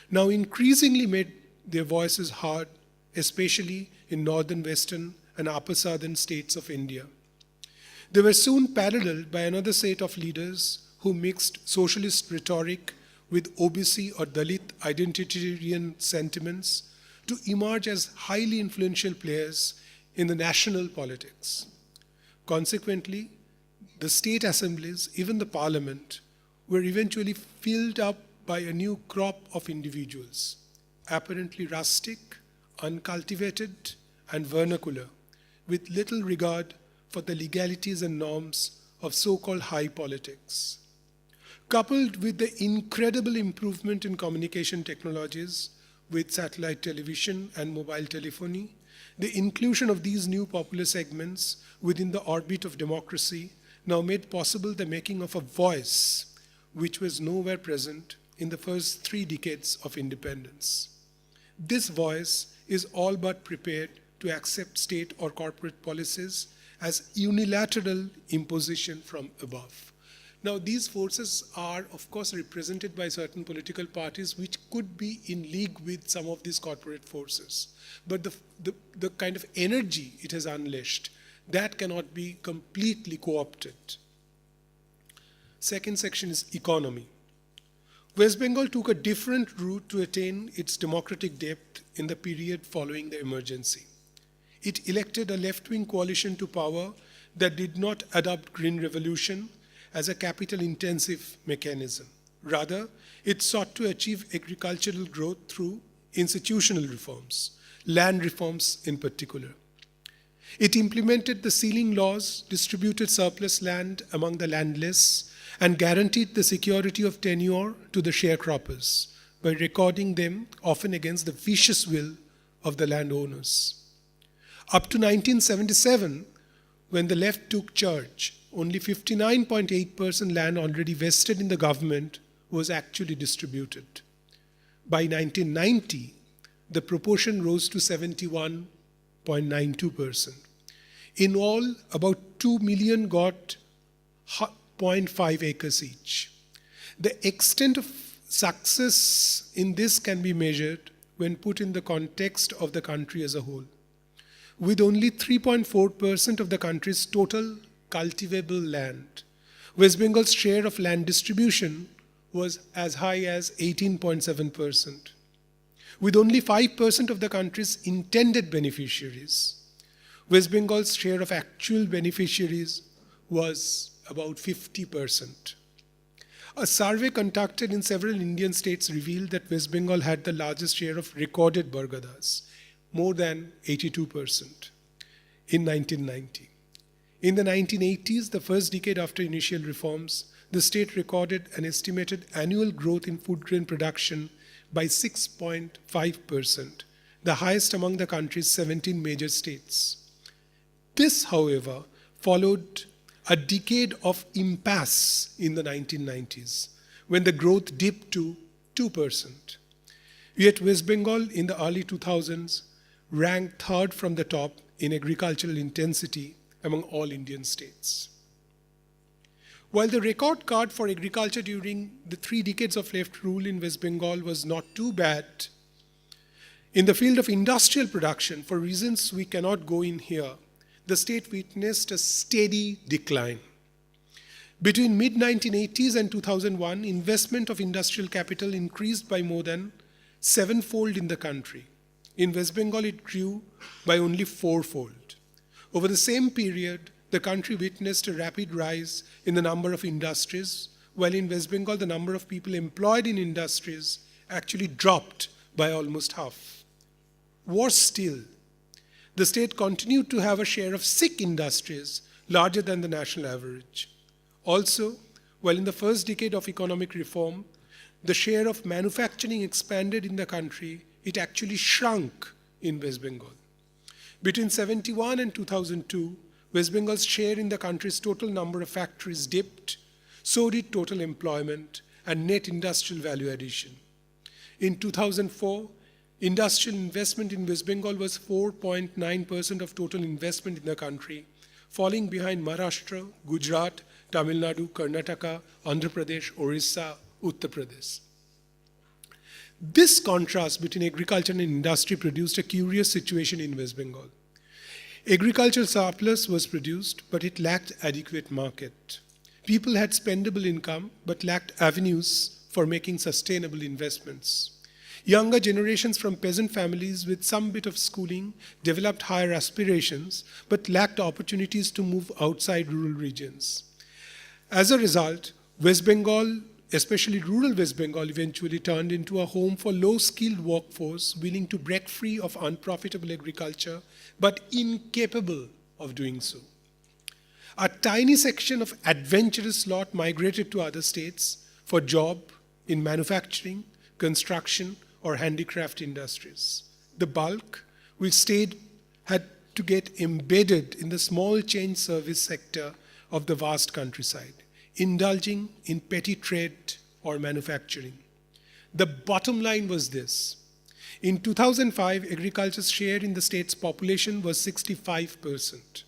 Speaker 4: now increasingly made their voices heard, especially in northern, western, and upper southern states of India. They were soon paralleled by another set of leaders who mixed socialist rhetoric with OBC or Dalit identitarian sentiments to emerge as highly influential players in the national politics. Consequently, the state assemblies, even the parliament, were eventually filled up by a new crop of individuals, apparently rustic, uncultivated, and vernacular, with little regard for the legalities and norms of so-called high politics. Coupled with the incredible improvement in communication technologies with satellite television and mobile telephony, the inclusion of these new popular segments within the orbit of democracy now made possible the making of a voice which was nowhere present in the first 3 decades of independence. This voice is all but prepared to accept state or corporate policies as unilateral imposition from above. Now, these forces are, of course, represented by certain political parties which could be in league with some of these corporate forces. But the kind of energy it has unleashed, that cannot be completely co-opted. Second section is economy. West Bengal took a different route to attain its democratic depth in the period following the emergency. It elected a left-wing coalition to power that did not adopt Green Revolution as a capital-intensive mechanism. Rather, it sought to achieve agricultural growth through institutional reforms, land reforms in particular. It implemented the sealing laws, distributed surplus land among the landless, and guaranteed the security of tenure to the sharecroppers by recording them often against the vicious will of the landowners. Up to 1977, when the left took charge, only 59.8% land already vested in the government was actually distributed. By 1990, the proportion rose to 71.92%. In all, about 2 million got 0.5 acres each. The extent of success in this can be measured when put in the context of the country as a whole. With only 3.4% of the country's total cultivable land, West Bengal's share of land distribution was as high as 18.7%. With only 5% of the country's intended beneficiaries, West Bengal's share of actual beneficiaries was about 50%. A survey conducted in several Indian states revealed that West Bengal had the largest share of recorded Bargadas, more than 82%, in 1990. In the 1980s, the first decade after initial reforms, the state recorded an estimated annual growth in food grain production by 6.5%, the highest among the country's 17 major states. This, however, followed a decade of impasse in the 1990s, when the growth dipped to 2%. Yet West Bengal in the early 2000s ranked third from the top in agricultural intensity among all Indian states. While the record card for agriculture during the 3 decades of left rule in West Bengal was not too bad, in the field of industrial production, for reasons we cannot go in here, the state witnessed a steady decline. Between mid-1980s and 2001, investment of industrial capital increased by more than 7-fold in the country. In West Bengal, it grew by only 4-fold. Over the same period, the country witnessed a rapid rise in the number of industries, while in West Bengal, the number of people employed in industries actually dropped by almost half. Worse still, the state continued to have a share of sick industries larger than the national average. Also, while in the first decade of economic reform, the share of manufacturing expanded in the country, it actually shrunk in West Bengal. Between 1971 and 2002, West Bengal's share in the country's total number of factories dipped, so did total employment and net industrial value addition. In 2004, industrial investment in West Bengal was 4.9% of total investment in the country, falling behind Maharashtra, Gujarat, Tamil Nadu, Karnataka, Andhra Pradesh, Orissa, Uttar Pradesh. This contrast between agriculture and industry produced a curious situation in West Bengal. Agricultural surplus was produced, but it lacked adequate market. People had spendable income, but lacked avenues for making sustainable investments. Younger generations from peasant families with some bit of schooling developed higher aspirations, but lacked opportunities to move outside rural regions. As a result, West Bengal, especially rural West Bengal, eventually turned into a home for low-skilled workforce willing to break free of unprofitable agriculture, but incapable of doing so. A tiny section of adventurous lot migrated to other states for job in manufacturing, construction, or handicraft industries. The bulk, which stayed, had to get embedded in the small change service sector of the vast countryside, indulging in petty trade or manufacturing. The bottom line was this. In 2005, agriculture's share in the state's population was 65%.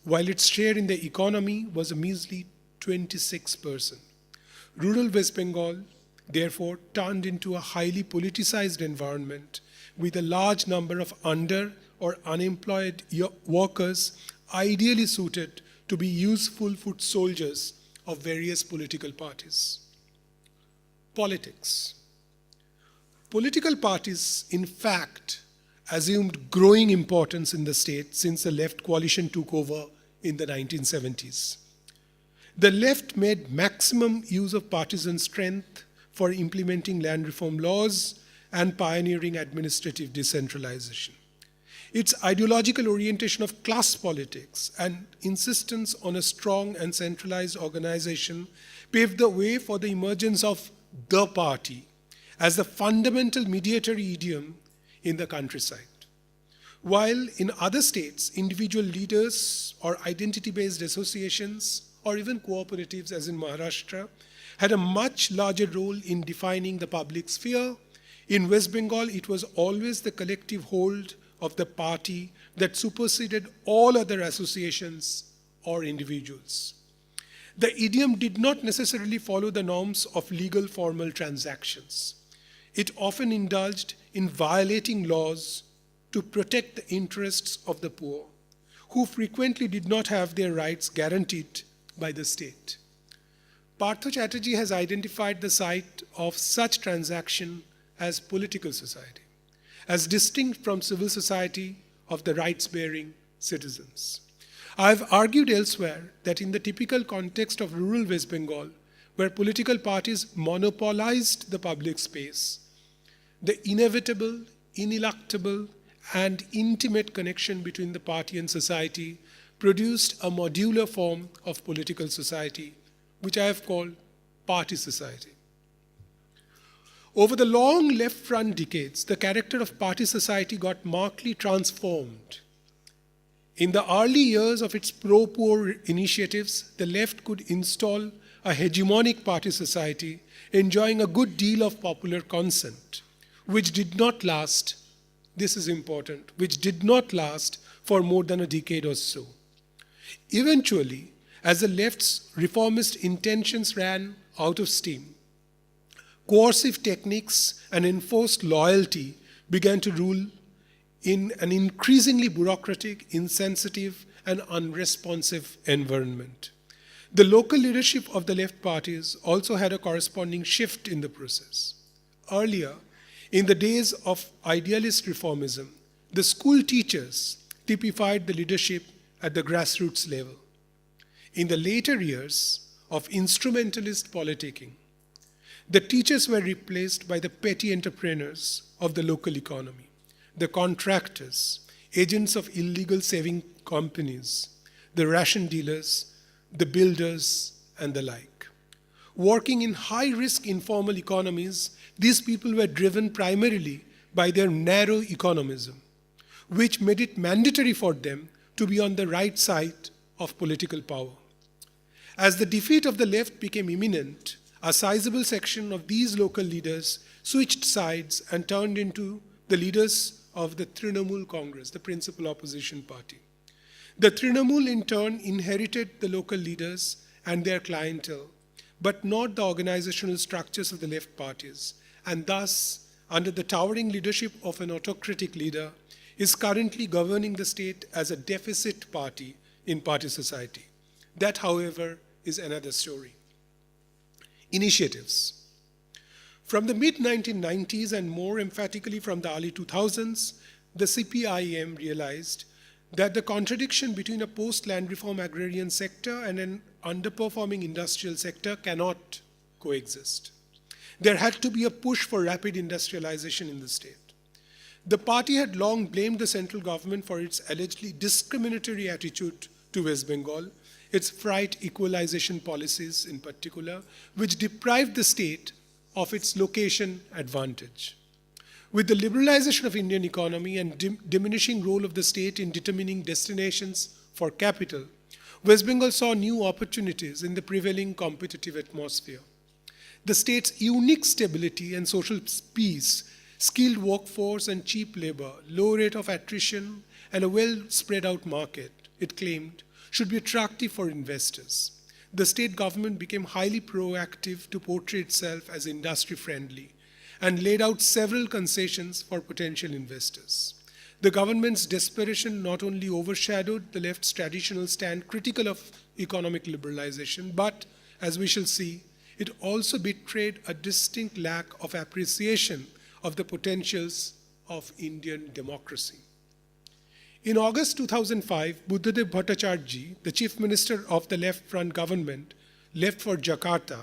Speaker 4: While its share in the economy was a measly 26%. Rural West Bengal, therefore, turned into a highly politicized environment with a large number of under or unemployed workers ideally suited to be useful foot soldiers of various political parties. Politics. Political parties, in fact, assumed growing importance in the state since the left coalition took over in the 1970s. The left made maximum use of partisan strength for implementing land reform laws and pioneering administrative decentralization. Its ideological orientation of class politics and insistence on a strong and centralized organization paved the way for the emergence of the party as the fundamental mediatory idiom in the countryside. While in other states, individual leaders or identity-based associations or even cooperatives, as in Maharashtra, had a much larger role in defining the public sphere, in West Bengal it was always the collective hold of the party that superseded all other associations or individuals. The idiom did not necessarily follow the norms of legal formal transactions. It often indulged in violating laws to protect the interests of the poor, who frequently did not have their rights guaranteed by the state. Partha Chatterjee has identified the site of such transaction as political society, as distinct from civil society of the rights-bearing citizens. I have argued elsewhere that in the typical context of rural West Bengal, where political parties monopolized the public space, the inevitable, ineluctable, and intimate connection between the party and society produced a modular form of political society, which I have called party society. Over the long left-front decades, the character of party society got markedly transformed. In the early years of its pro-poor initiatives, the left could install a hegemonic party society enjoying a good deal of popular consent, which did not last, this is important, which did not last for more than a decade or so. Eventually, as the left's reformist intentions ran out of steam, coercive techniques and enforced loyalty began to rule in an increasingly bureaucratic, insensitive, and unresponsive environment. The local leadership of the left parties also had a corresponding shift in the process. Earlier, in the days of idealist reformism, the school teachers typified the leadership at the grassroots level. In the later years of instrumentalist politicking, the teachers were replaced by the petty entrepreneurs of the local economy, the contractors, agents of illegal saving companies, the ration dealers, the builders, and the like. Working in high-risk informal economies, these people were driven primarily by their narrow economism, which made it mandatory for them to be on the right side of political power. As the defeat of the left became imminent, a sizable section of these local leaders switched sides and turned into the leaders of the Trinamool Congress, the principal opposition party. The Trinamool in turn inherited the local leaders and their clientele, but not the organizational structures of the left parties, and thus, under the towering leadership of an autocratic leader, is currently governing the state as a deficit party in party society. That, however, is another story. Initiatives. From the mid-1990s and more emphatically from the early 2000s, the CPIM realized that the contradiction between a post-land reform agrarian sector and an underperforming industrial sector cannot coexist. There had to be a push for rapid industrialization in the state. The party had long blamed the central government for its allegedly discriminatory attitude to West Bengal, its freight equalization policies in particular, which deprived the state of its location advantage. With the liberalization of Indian economy and diminishing role of the state in determining destinations for capital, West Bengal saw new opportunities in the prevailing competitive atmosphere. The state's unique stability and social peace, skilled workforce and cheap labor, low rate of attrition, and a well spread out market, it claimed, should be attractive for investors. The state government became highly proactive to portray itself as industry friendly and laid out several concessions for potential investors. The government's desperation not only overshadowed the left's traditional stand critical of economic liberalization, but as we shall see, it also betrayed a distinct lack of appreciation of the potentials of Indian democracy. In August 2005, Buddhadev Bhattacharya, the Chief Minister of the Left Front government, left for Jakarta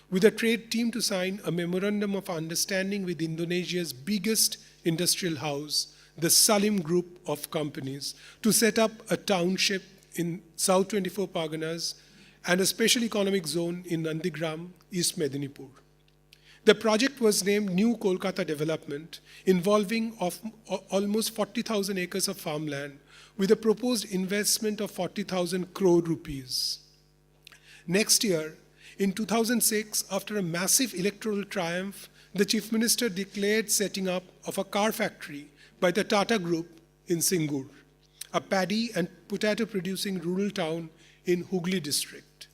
Speaker 4: with a trade team to sign a memorandum of understanding with Indonesia's biggest industrial house, the Salim Group of companies, to set up a township in South 24 Parganas and a special economic zone in Nandigram, East Medinipur. The project was named New Kolkata Development, involving almost 40,000 acres of farmland with a proposed investment of 40,000 crore rupees. Next year, in 2006, after a massive electoral triumph, the Chief Minister declared setting up of a car factory by the Tata Group in Singur, a paddy and potato producing rural town in Hooghly district.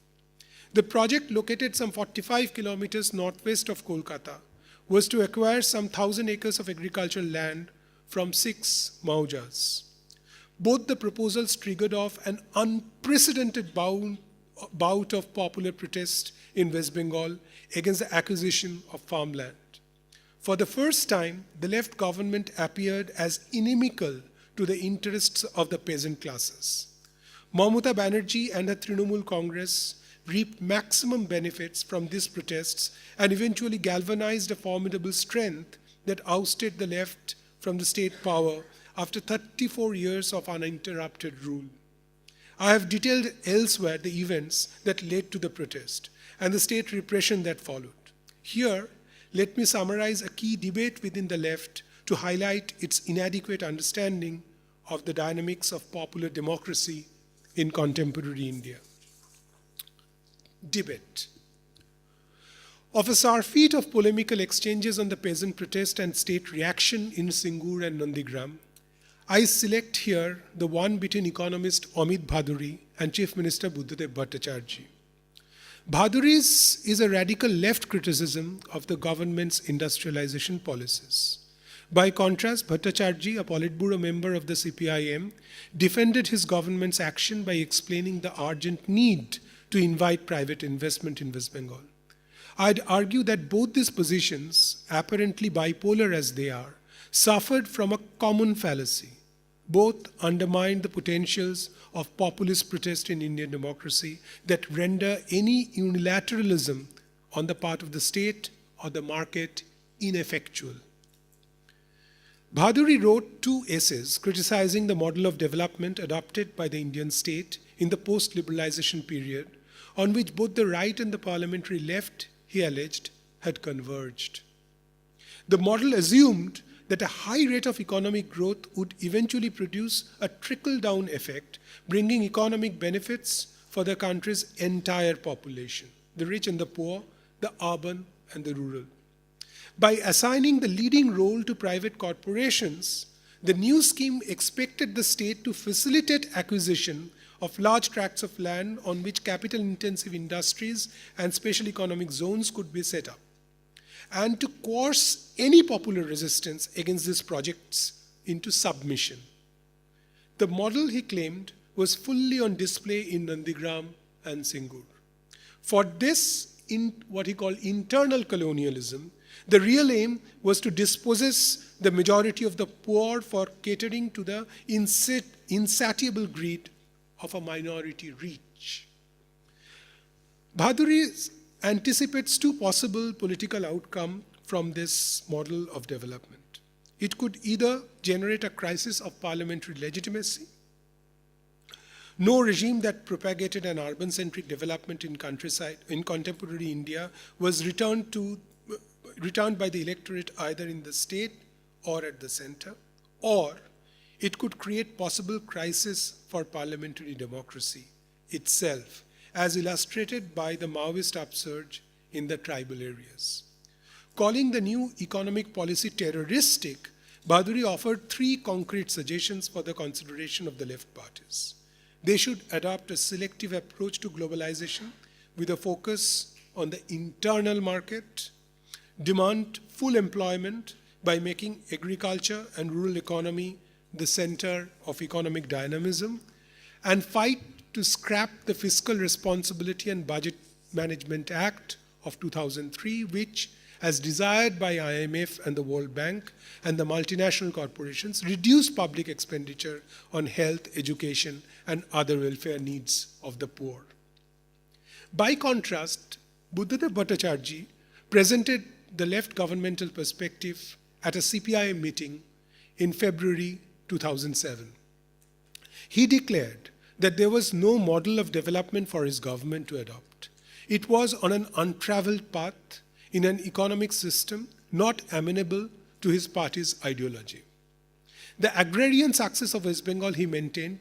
Speaker 4: The project, located some 45 kilometers northwest of Kolkata, was to acquire some 1,000 acres of agricultural land from 6 Maujas. Both the proposals triggered off an unprecedented bout of popular protest in West Bengal against the acquisition of farmland. For the first time, the left government appeared as inimical to the interests of the peasant classes. Mamata Banerjee and her Trinamool Congress reaped maximum benefits from these protests and eventually galvanized a formidable strength that ousted the left from the state power after 34 years of uninterrupted rule. I have detailed elsewhere the events that led to the protest and the state repression that followed. Here, let me summarize a key debate within the left to highlight its inadequate understanding of the dynamics of popular democracy in contemporary India. Debate. Of a surfeit of polemical exchanges on the peasant protest and state reaction in Singur and Nandigram, I select here the one between economist Amit Bhaduri and Chief Minister Buddhadev Bhattacharya. Bhaduri's is a radical left criticism of the government's industrialization policies. By contrast, Bhattacharya, a Politburo member of the CPIM, defended his government's action by explaining the urgent need to invite private investment in West Bengal. I'd argue that both these positions, apparently bipolar as they are, suffered from a common fallacy. Both undermine the potentials of populist protest in Indian democracy that render any unilateralism on the part of the state or the market ineffectual. Bhaduri wrote 2 essays criticizing the model of development adopted by the Indian state in the post-liberalization period, on which both the right and the parliamentary left, he alleged, had converged. The model assumed that a high rate of economic growth would eventually produce a trickle-down effect, bringing economic benefits for the country's entire population, the rich and the poor, the urban and the rural. By assigning the leading role to private corporations, the new scheme expected the state to facilitate acquisition of large tracts of land on which capital-intensive industries and special economic zones could be set up, and to coerce any popular resistance against these projects into submission. The model, he claimed, was fully on display in Nandigram and Singur. For this, in what he called internal colonialism, the real aim was to dispossess the majority of the poor for catering to the insatiable greed of a minority rich. Bhaduri anticipates 2 possible political outcomes from this model of development. It could either generate a crisis of parliamentary legitimacy. No regime that propagated an urban-centric development in countryside, in contemporary India, was returned by the electorate either in the state or at the center, or it could create possible crisis for parliamentary democracy itself, as illustrated by the Maoist upsurge in the tribal areas. Calling the new economic policy terroristic, Bhaduri offered 3 concrete suggestions for the consideration of the left parties. They should adopt a selective approach to globalization with a focus on the internal market, demand full employment by making agriculture and rural economy the center of economic dynamism, and fight to scrap the fiscal responsibility and budget Management Act of 2003, which, as desired by IMF and the World Bank and the multinational corporations, reduced public expenditure on health, education, and other welfare needs of the poor. By contrast, Buddhadev Bhattacharya presented the left governmental perspective at a CPI meeting in February 2007. He declared that there was no model of development for his government to adopt. It was on an untraveled path in an economic system not amenable to his party's ideology. The agrarian success of West Bengal, he maintained,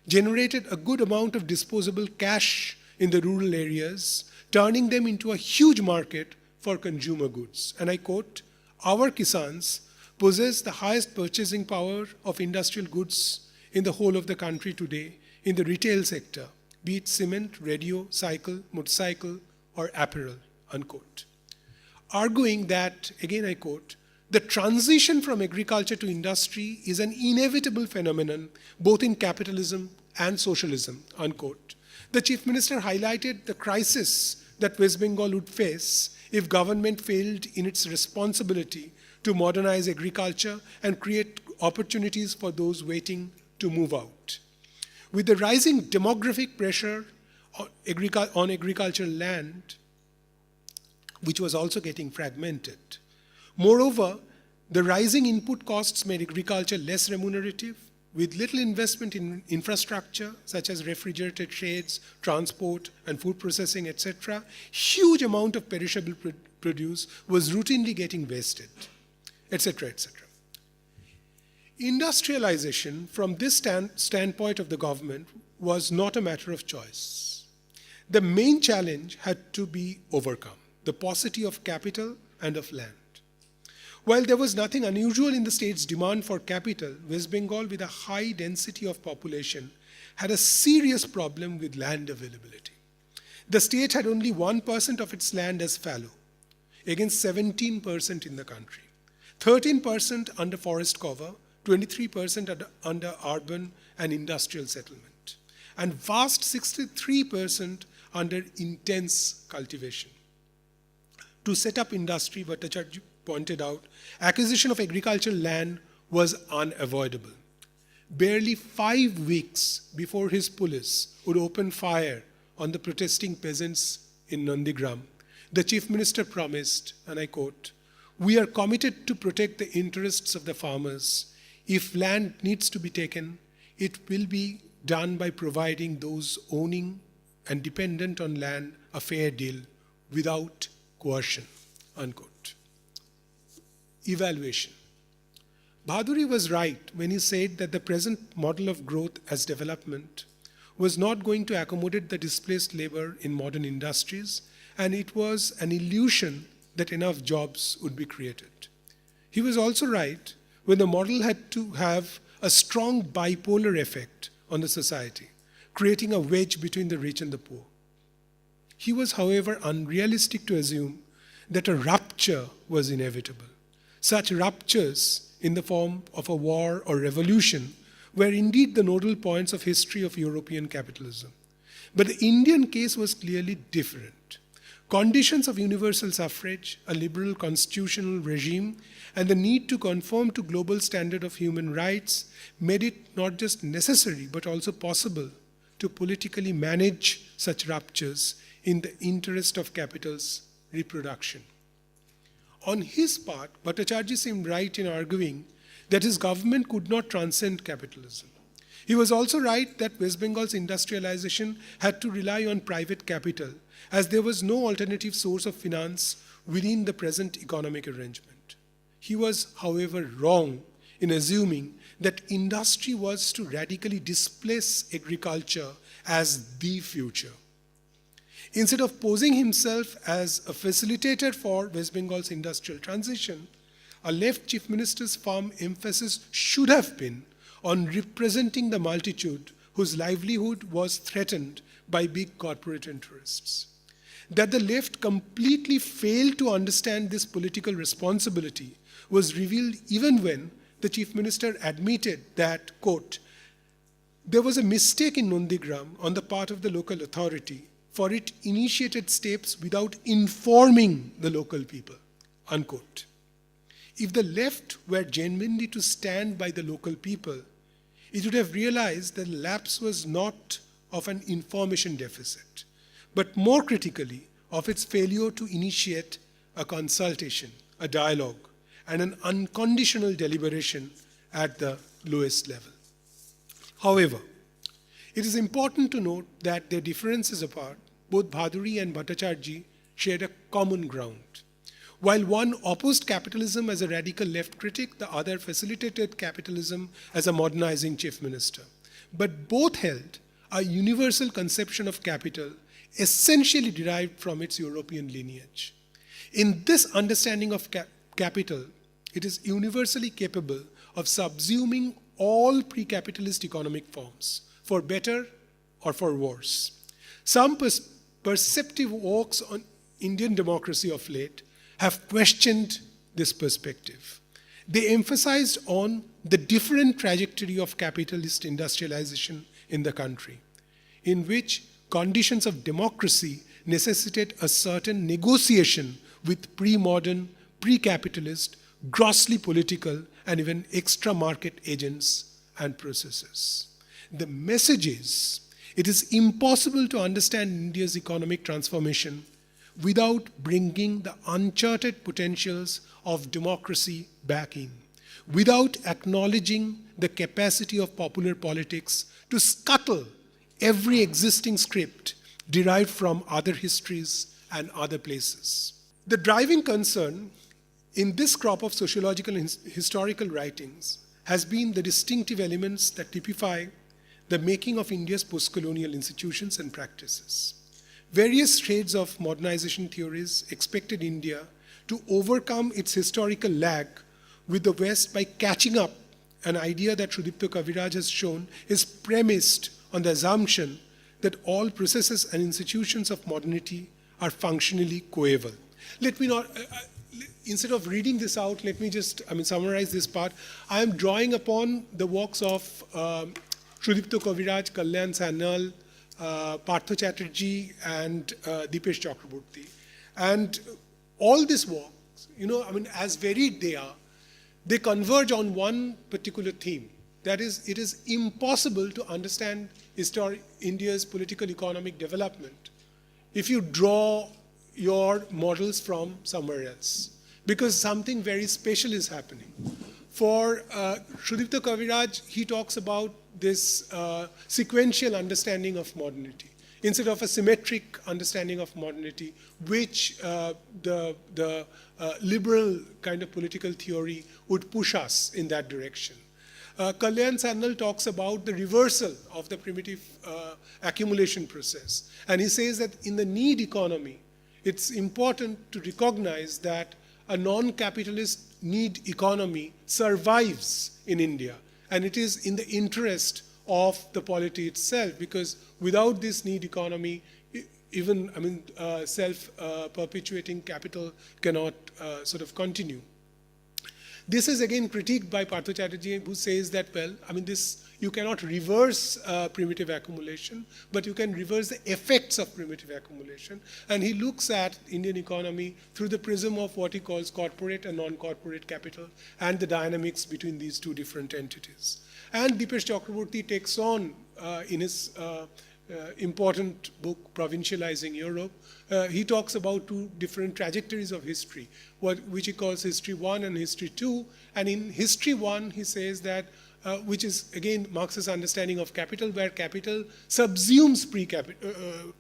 Speaker 4: generated a good amount of disposable cash in the rural areas, turning them into a huge market for consumer goods. And I quote, "Our Kisans possess the highest purchasing power of industrial goods in the whole of the country today in the retail sector, be it cement, radio, cycle, motorcycle, or apparel," unquote. Arguing that, again I quote, "the transition from agriculture to industry is an inevitable phenomenon both in capitalism and socialism," unquote. The Chief Minister highlighted the crisis that West Bengal would face if government failed in its responsibility to modernize agriculture and create opportunities for those waiting to move out. With the rising demographic pressure on agricultural land, which was also getting fragmented. Moreover, the rising input costs made agriculture less remunerative, with little investment in infrastructure such as refrigerated sheds, transport, and food processing, etc. Huge amount of perishable produce was routinely getting wasted, etc., etc. Industrialization, from this standpoint of the government, was not a matter of choice. The main challenge had to be overcome: the paucity of capital and of land. While there was nothing unusual in the state's demand for capital, West Bengal, with a high density of population, had a serious problem with land availability. The state had only 1% of its land as fallow, against 17% in the country, 13% under forest cover, 23% under urban and industrial settlement, and vast 63% under intense cultivation. To set up industry, Bhattacharya pointed out, acquisition of agricultural land was unavoidable. Barely 5 weeks before his police would open fire on the protesting peasants in Nandigram, the Chief Minister promised, and I quote, "We are committed to protect the interests of the farmers. If land needs to be taken, it will be done by providing those owning and dependent on land a fair deal without coercion," unquote. Evaluation. Bhaduri was right when he said that the present model of growth as development was not going to accommodate the displaced labor in modern industries, and it was an illusion that enough jobs would be created. He was also right when the model had to have a strong bipolar effect on the society, creating a wedge between the rich and the poor. He was, however, unrealistic to assume that a rupture was inevitable. Such ruptures in the form of a war or revolution were indeed the nodal points of history of European capitalism. But the Indian case was clearly different. Conditions of universal suffrage, a liberal constitutional regime, and the need to conform to global standard of human rights made it not just necessary but also possible to politically manage such ruptures in the interest of capital's reproduction. On his part, Bhattacharya seemed right in arguing that his government could not transcend capitalism. He was also right that West Bengal's industrialization had to rely on private capital, as there was no alternative source of finance within the present economic arrangement. He was, however, wrong in assuming that industry was to radically displace agriculture as the future. Instead of posing himself as a facilitator for West Bengal's industrial transition, a left chief minister's firm emphasis should have been on representing the multitude whose livelihood was threatened by big corporate interests. That the left completely failed to understand this political responsibility was revealed even when the chief minister admitted that, quote, "there was a mistake in Nandigram on the part of the local authority for it initiated steps without informing the local people, unquote. If the left were genuinely to stand by the local people, it would have realized that the lapse was not of an information deficit, but more critically, of its failure to initiate a consultation, a dialogue, and an unconditional deliberation at the lowest level. However, it is important to note that their differences apart, both Bhaduri and Bhattacharya shared a common ground. While one opposed capitalism as a radical left critic, the other facilitated capitalism as a modernizing chief minister. But both held a universal conception of capital essentially derived from its European lineage. In this understanding of capital, it is universally capable of subsuming all pre-capitalist economic forms, for better or for worse. Some perceptive walks on Indian democracy of late have questioned this perspective. They emphasized on the different trajectory of capitalist industrialization in the country, in which conditions of democracy necessitate a certain negotiation with pre-modern, pre-capitalist, grossly political, and even extra-market agents and processes. The message is, it is impossible to understand India's economic transformation without bringing the uncharted potentials of democracy back in, without acknowledging the capacity of popular politics to scuttle every existing script derived from other histories and other places. The driving concern in this crop of sociological and historical writings has been the distinctive elements that typify the making of India's post-colonial institutions and practices. Various shades of modernization theories expected India to overcome its historical lag with the West by catching up, an idea that Sudipto Kaviraj has shown is premised on the assumption that all processes and institutions of modernity are functionally coeval. Let me not, instead of reading this out, let me just summarize this part. I am drawing upon the works of Sudipto Kaviraj, Kalyan Sanyal, Partho Chatterjee, and Dipesh Chakraborty. And all these works, as varied they are, they converge on one particular theme. That is, it is impossible to understand India's political economic development if you draw your models from somewhere else, because something very special is happening. For Sudipto Kaviraj, he talks about this sequential understanding of modernity, instead of a symmetric understanding of modernity, which the liberal kind of political theory would push us in that direction. Kalyan Sanyal talks about the reversal of the primitive accumulation process. And he says that in the need economy, it's important to recognize that a non-capitalist need economy survives in India. And it is in the interest of the polity itself, because without this need economy, even self-perpetuating capital cannot sort of continue. This is again critiqued by Partho Chatterjee, who says that, you cannot reverse primitive accumulation, but you can reverse the effects of primitive accumulation. And he looks at Indian economy through the prism of what he calls corporate and non-corporate capital and the dynamics between these two different entities. And Dipesh Chakraborty takes on in his important book, Provincializing Europe, he talks about two different trajectories of history, which he calls History 1 and History 2. And in History 1, he says that, which is again Marx's understanding of capital, where capital subsumes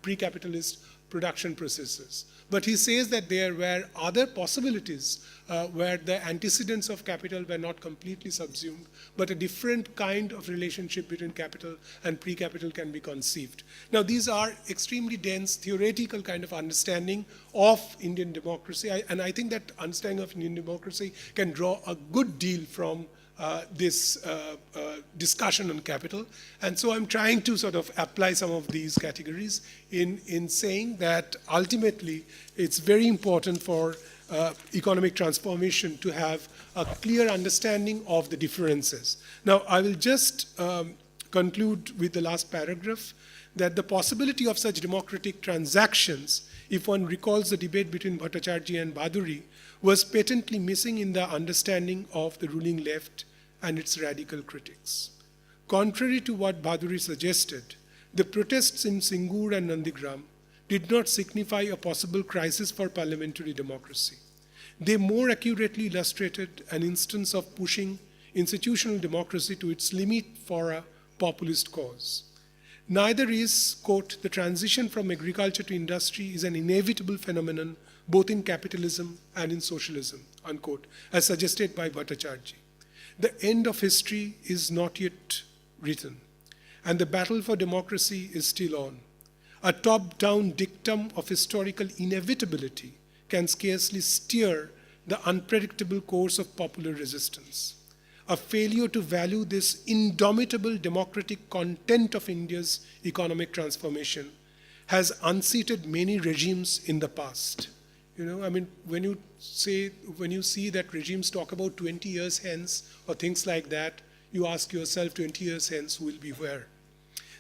Speaker 4: pre-capitalist production processes. But he says that there were other possibilities where the antecedents of capital were not completely subsumed, but a different kind of relationship between capital and pre-capital can be conceived. Now, these are extremely dense theoretical kind of understanding of Indian democracy, and I think that understanding of Indian democracy can draw a good deal from this discussion on capital. And so I'm trying to sort of apply some of these categories in saying that ultimately it's very important for economic transformation to have a clear understanding of the differences. Now, I will just conclude with the last paragraph that the possibility of such democratic transactions, if one recalls the debate between Bhattacharya and Bhaduri, was patently missing in the understanding of the ruling left and its radical critics. Contrary to what Bhaduri suggested, the protests in Singur and Nandigram did not signify a possible crisis for parliamentary democracy. They more accurately illustrated an instance of pushing institutional democracy to its limit for a populist cause. Neither is, quote, the transition from agriculture to industry is an inevitable phenomenon both in capitalism and in socialism, unquote, as suggested by Bhattacharya. The end of history is not yet written, and the battle for democracy is still on. A top-down dictum of historical inevitability can scarcely steer the unpredictable course of popular resistance. A failure to value this indomitable democratic content of India's economic transformation has unseated many regimes in the past. When you see that regimes talk about 20 years hence or things like that, you ask yourself 20 years hence who will be where?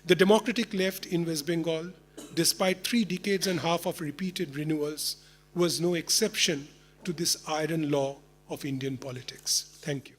Speaker 4: The democratic left in West Bengal, despite 3 decades and a half of repeated renewals, was no exception to this iron law of Indian politics. Thank you.